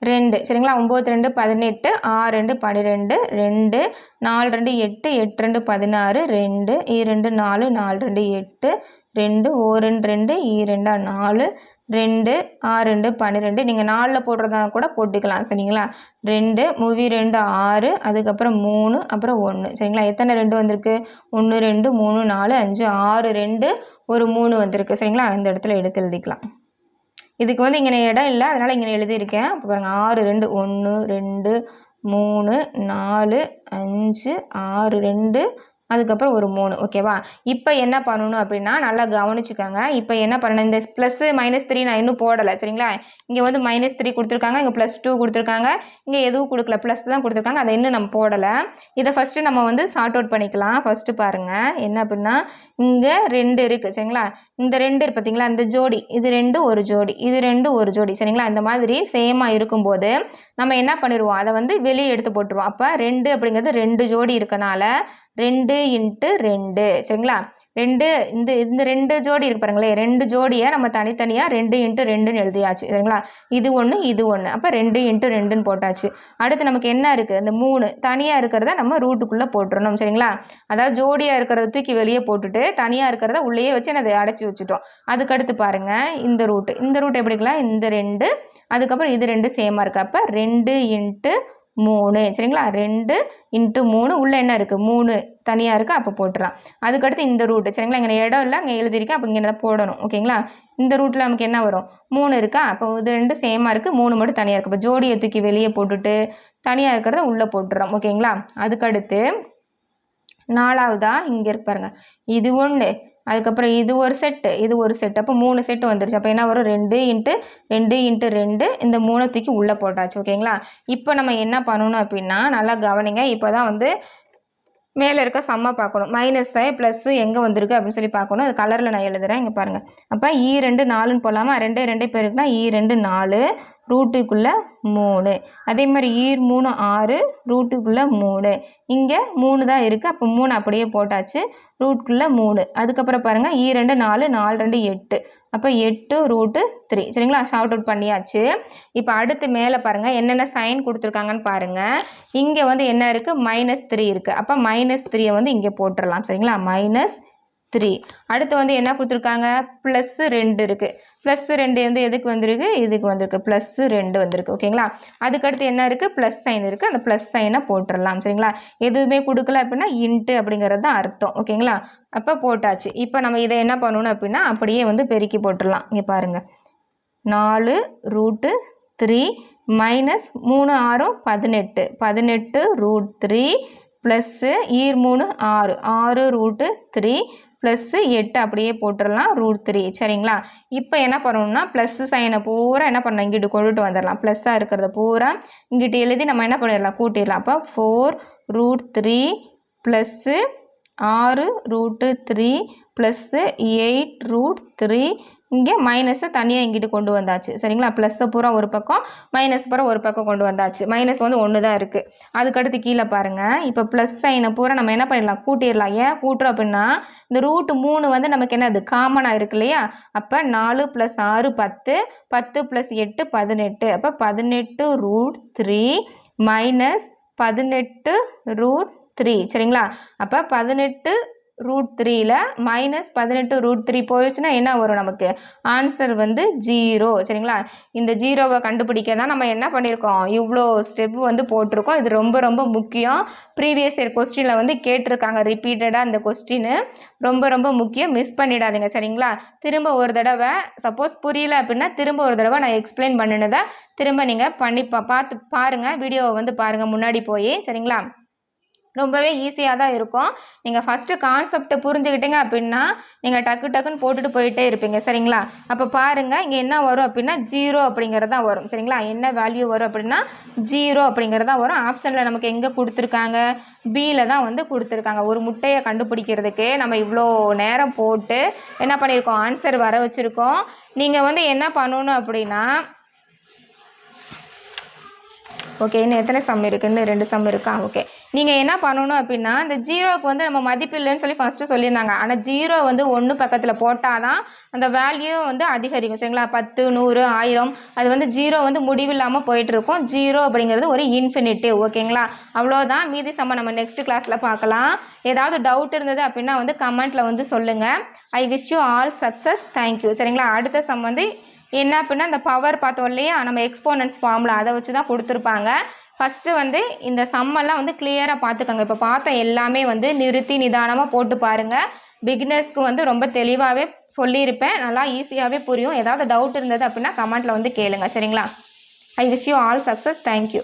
2. சரிங்களா? 9 2 18, 6 2 12, 2 4 2 8, 8 2 16, 2 2 4 4 2 8, 2 1 2 2 4, 2 6 2 12. நீங்கள் 4ல் போடுறதா கூட போட்டுக்கலாம். சரிங்களா? 2 2 6, அதுக்கப்புறம் 3, அப்புறம் 1. சரிங்களா? எத்தனை 2 வந்திருக்கு, 1 2 3 4 5 6 2 ஒரு 3 வந்திருக்கு. சரிங்களா? இந்த இடத்துல எடுத்து எழுதிக்கலாம். இதுக்கு வந்து இங்கே இடம் இல்லை, அதனால் இங்கே எழுதியிருக்கேன். அப்போ பாருங்கள், 6 2 1 2 3 4 5 6 2, அதுக்கப்புறம் ஒரு 3. ஓகேவா? இப்போ என்ன பண்ணணும் அப்படின்னா நல்லா கவனிச்சுக்கோங்க. இப்போ என்ன பண்ணணும், இந்த +, -3 நான் இன்னும் போடலை. சரிங்களா? இங்கே வந்து -3 கொடுத்துருக்காங்க, இங்கே +2 கொடுத்துருக்காங்க, இங்கே எதுவும் கொடுக்கல, ப்ளஸ் தான் கொடுத்துருக்காங்க, அதை இன்னும் நம்ம போடலை. இதை ஃபஸ்ட்டு நம்ம வந்து சார்ட் அவுட் பண்ணிக்கலாம். ஃபஸ்ட்டு பாருங்கள், என்ன அப்படின்னா இங்கே 2 இருக்குது. சரிங்களா? இந்த 2 இருக்கு பார்த்தீங்களா, இந்த ஜோடி, இது 2 ஒரு ஜோடி, இது 2 ஒரு ஜோடி. சரிங்களா? இந்த மாதிரி சேமாக இருக்கும்போது நம்ம என்ன பண்ணிடுவோம், அதை வந்து வெளியே எடுத்து போட்டுருவோம். அப்போ 2 அப்படிங்கிறது 2 ஜோடி இருக்கனால 2 இன்ட்டு 2. சரிங்களா? 2 இந்த 2 ஜோடி இருக்கு பாருங்களேன், 2 ஜோடியை நம்ம தனித்தனியாக 2 இன்ட்டு 2ன்னு எழுதியாச்சு. சரிங்களா? இது 1 இது 1, அப்போ 2 இன்ட்டு 2ன்னு போட்டாச்சு. அடுத்து நமக்கு என்ன இருக்குது, இந்த 3 தனியாக இருக்கிறத நம்ம ரூட்டுக்குள்ளே போட்டுடணும். சரிங்களா? அதாவது ஜோடியாக இருக்கிறத தூக்கி வெளியே போட்டுட்டு தனியாக இருக்கிறத உள்ளேயே வச்சு அதை அடைச்சி வச்சுட்டோம். அதுக்கடுத்து பாருங்கள், இந்த ரூட் எப்படிக்கலாம், இந்த 2, அதுக்கப்புறம் இது 2 சேமாக இருக்குது. அப்போ 2 இன்ட்டு 3. சரிங்களா? 2 இன்ட்டு 3, உள்ளே என்ன இருக்குது, 3 தனியாக இருக்குது, அப்போ போட்டுடலாம். அதுக்கடுத்து இந்த ரூட்டு. சரிங்களா? இங்கே இடம் இல்லை, அங்கே எழுதியிருக்கேன், அப்போ இங்கே போடணும். ஓகேங்களா? இந்த ரூட்டில் நமக்கு என்ன வரும், 3 இருக்கா, அப்போ இது 2 சேமாக இருக்குது, 3 மட்டும் தனியாக இருக்குது. இப்போ ஜோடியை தூக்கி வெளியே போட்டுட்டு தனியாக இருக்கிறத உள்ளே போட்டுடுறோம். ஓகேங்களா? அதுக்கடுத்து 4வதா இங்கே இருக்கு பாருங்கள், இது 1, அதுக்கப்புறம் இது ஒரு செட்டு, இது ஒரு செட்டு, அப்போ 3 செட்டு வந்துருச்சு. அப்போ என்ன வரும், 2 இன்ட்டு 2 இன்ட்டு 2, இந்த 3 தூக்கி உள்ளே போட்டாச்சு. ஓகேங்களா? இப்போ நம்ம என்ன பண்ணணும் அப்படின்னா நல்லா கவனிங்க. இப்போ தான் வந்து மேலே இருக்க சம்மை பார்க்கணும். மைனஸை ப்ளஸ்ஸு எங்கே வந்திருக்கு அப்படின்னு சொல்லி பார்க்கணும். அது கலரில் நான் எழுதுகிறேன், இங்கே பாருங்கள். அப்போ E2 4ன்னு போடலாமா, 2 2 பேருக்குன்னா E2 4, ரூட்டுக்குள்ளே 3. அதே மாதிரி E3 6, ரூட்டுக்குள்ளே 3. இங்கே 3 தான் இருக்குது, அப்போ 3 அப்படியே போட்டாச்சு, ரூட்டுக்குள்ளே 3. அதுக்கப்புறம் பாருங்கள், E2 4 4 2 8, அப்போ 8√3 சரிங்களா. ஷார்ட் அவுட் பண்ணியாச்சு. இப்போ அடுத்து மேலே பாருங்கள் என்னென்ன சைன் கொடுத்துருக்காங்கன்னு பாருங்கள். இங்கே வந்து என்ன இருக்குது, -3 இருக்குது. அப்போ -3 வந்து இங்கே போட்டுடலாம் சரிங்களா. -3. அடுத்து வந்து என்ன கொடுத்துருக்காங்க, +2 இருக்குது. +2 வந்து எதுக்கு வந்திருக்கு, இதுக்கு வந்திருக்கு. +2 வந்திருக்கு ஓகேங்களா. அதுக்கடுத்து என்ன இருக்குது, ப்ளஸ் சைன் இருக்குது. அந்த ப்ளஸ் சைனை போட்டுடலாம் சரிங்களா. எதுவுமே கொடுக்கல அப்படின்னா இன்ட்டு அப்படிங்கிறது தான் அர்த்தம் ஓகேங்களா. அப்போ போட்டாச்சு. இப்போ நம்ம இதை என்ன பண்ணணும் அப்படின்னா அப்படியே வந்து பெருக்கி போட்டுடலாம். இங்கே பாருங்கள் 4√3 மைனஸ் 3 6 18 18√3 ப்ளஸ்ஸு 3 6 6√3 +8 அப்படியே போட்டுடலாம் √3 சரிங்களா. இப்போ என்ன பண்ணணும்னா ப்ளஸ் சைனை பூரா என்ன பண்ணணும், இங்கிட்டு கொண்டுட்டு வந்துடலாம். ப்ளஸ்ஸாக இருக்கிறத பூரா இங்கிட்டு எழுதி நம்ம என்ன பண்ணிடலாம், கூட்டிடலாம். அப்போ 4√3 ப்ளஸ்ஸு 6√3 ப்ளஸ்ஸு 8√3 இங்கே மைனஸை தனியாக இங்கிட்டு கொண்டு வந்தாச்சு சரிங்களா. ப்ளஸ்ஸை பூரா ஒரு பக்கம், மைனஸ் பூரா ஒரு பக்கம் கொண்டு வந்தாச்சு. மைனஸ் வந்து 1 தான் இருக்குது. அதுக்கடுத்து கீழே பாருங்கள். இப்போ ப்ளஸ் சைனை பூரா நம்ம என்ன பண்ணிடலாம், கூட்டிடலாம். ஏன் கூட்டுறோம் அப்படின்னா இந்த √3 வந்து நமக்கு என்னது காமனாக இருக்கு இல்லையா. அப்போ 4 + 6 10 10 + 8 18. அப்போ 18√3 மைனஸ் 18√3 சரிங்களா. அப்போ 18√3ல் -18√3 போயிடுச்சுன்னா என்ன வரும், நமக்கு ஆன்சர் வந்து 0 சரிங்களா. இந்த 0வை கண்டுபிடிக்க தான் நம்ம என்ன பண்ணியிருக்கோம், இவ்வளோ ஸ்டெப் வந்து போட்டிருக்கோம். இது ரொம்ப ரொம்ப முக்கியம். ப்ரீவியஸ் இயர் கொஸ்டினில் வந்து கேட்டிருக்காங்க ரிப்பீட்டடாக. இந்த கொஸ்டின் ரொம்ப ரொம்ப முக்கியம், மிஸ் பண்ணிடாதீங்க சரிங்களா. திரும்ப ஒரு தடவை சப்போஸ் புரியல அப்படின்னா திரும்ப ஒரு தடவை நான் எக்ஸ்பிளைன் பண்ணினதை திரும்ப நீங்கள் பார்த்து பாருங்கள். வீடியோவை வந்து பாருங்கள் முன்னாடி போய் சரிங்களா. ரொம்பவே ஈஸியாக தான் இருக்கும். நீங்கள் ஃபஸ்ட்டு கான்செப்டை புரிஞ்சுக்கிட்டீங்க அப்படின்னா நீங்கள் டக்குன்னு போட்டுட்டு போயிட்டே இருப்பீங்க சரிங்களா. அப்போ பாருங்கள் இங்கே என்ன வரும் அப்படின்னா 0 அப்படிங்கிறது தான் வரும் சரிங்களா. என்ன வேல்யூ வரும் அப்படின்னா 0 அப்படிங்கிறது தான் வரும். ஆப்ஷனில் நமக்கு எங்கே கொடுத்துருக்காங்க, பியில் தான் வந்து கொடுத்துருக்காங்க. ஒரு முட்டையை கண்டுபிடிக்கிறதுக்கு நம்ம இவ்வளோ நேரம் போட்டு என்ன பண்ணியிருக்கோம், ஆன்சர் வர வச்சுருக்கோம். நீங்கள் வந்து என்ன பண்ணணும் அப்படின்னா ஓகே, இன்னும் எத்தனை சம் இருக்குது, இன்னும் 2 சம் இருக்கா. ஓகே, நீங்கள் என்ன பண்ணணும் அப்படின்னா இந்த 0க்கு வந்து நம்ம மதிப்பு இல்லைன்னு சொல்லி ஃபஸ்ட்டு சொல்லியிருந்தாங்க. ஆனால் 0 வந்து 1 பக்கத்தில் போட்டால் தான் அந்த வேல்யூ வந்து அதிகரிக்கும் சரிங்களா. 10 100 1000 அது வந்து 0 வந்து முடிவில்லாமல் போயிட்டுருக்கும். 0 அப்படிங்கிறது ஒரு இன்ஃபினிட்டிவ் ஓகேங்களா. அவ்வளோதான். மீதி சம்ம நம்ம நெக்ஸ்ட் கிளாஸில் பார்க்கலாம். ஏதாவது டவுட் இருந்தது அப்படின்னா வந்து கமெண்ட்டில் வந்து சொல்லுங்கள். I wish you all success. Thank you சரிங்களா. அடுத்த சம் வந்து என்ன அப்படின்னா இந்த பவர் பார்த்தோம் இல்லையா, நம்ம எக்ஸ்போனன்ட்ஸ் ஃபார்முலா அதை வச்சு தான் கொடுத்துருப்பாங்க. ஃபஸ்ட்டு வந்து இந்த சம்மெல்லாம் வந்து கிளியராக பார்த்துக்கோங்க. இப்போ பார்த்த எல்லாமே வந்து நிறுத்தி நிதானமாக போட்டு பாருங்கள். பிகினர்ஸ்க்கு வந்து ரொம்ப தெளிவாகவே சொல்லியிருப்பேன். நல்லா ஈஸியாகவே புரியும். ஏதாவது டவுட் இருந்தது அப்படின்னா கமெண்ட்டில் வந்து கேளுங்க சரிங்களா. I wish you all success. Thank you.